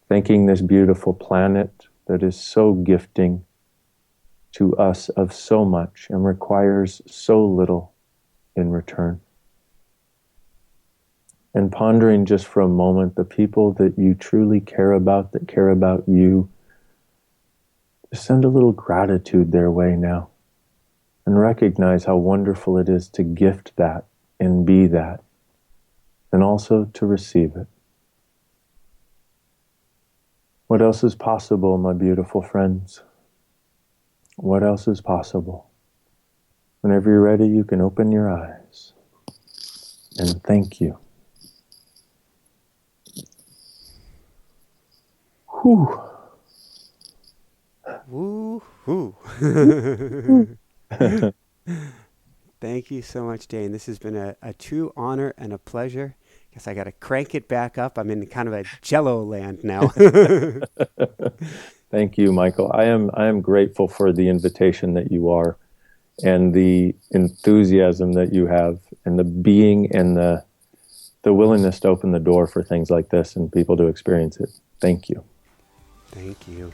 Thanking this beautiful planet that is so gifting to us of so much and requires so little in return. And pondering just for a moment the people that you truly care about, that care about you, just send a little gratitude their way now. And recognize how wonderful it is to gift that and be that, and also to receive it. What else is possible, my beautiful friends? What else is possible? Whenever you're ready, you can open your eyes. And thank you. Whew. Woo-hoo. Thank you so much, Dain. This has been a true honor and a pleasure. Guess I got to crank it back up. I'm in kind of a jello land now. Thank you, Michael. I am grateful for the invitation that you are, and the enthusiasm that you have, and the being and the willingness to open the door for things like this and people to experience it. Thank you. Thank you.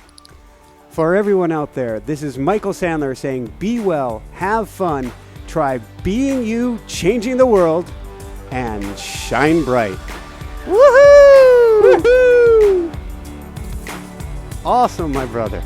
For everyone out there, this is Michael Sandler saying, be well, have fun, try being you, changing the world, and shine bright. Woohoo! Woohoo! Awesome, my brother.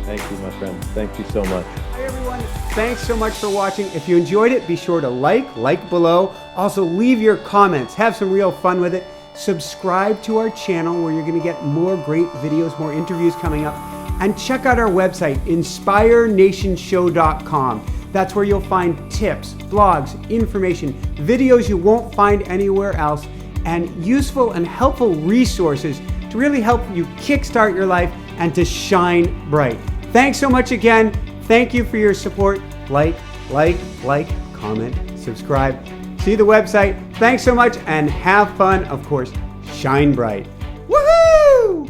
Thank you, my friend. Thank you so much. Hi, everyone. Thanks so much for watching. If you enjoyed it, be sure to like below. Also, leave your comments. Have some real fun with it. Subscribe to our channel where you're going to get more great videos, more interviews coming up. And check out our website, inspirenationshow.com. That's where you'll find tips, blogs, information, videos you won't find anywhere else, and useful and helpful resources to really help you kickstart your life and to shine bright. Thanks so much again. Thank you for your support. Like, comment, subscribe. See the website. Thanks so much and have fun. Of course, shine bright. Woohoo!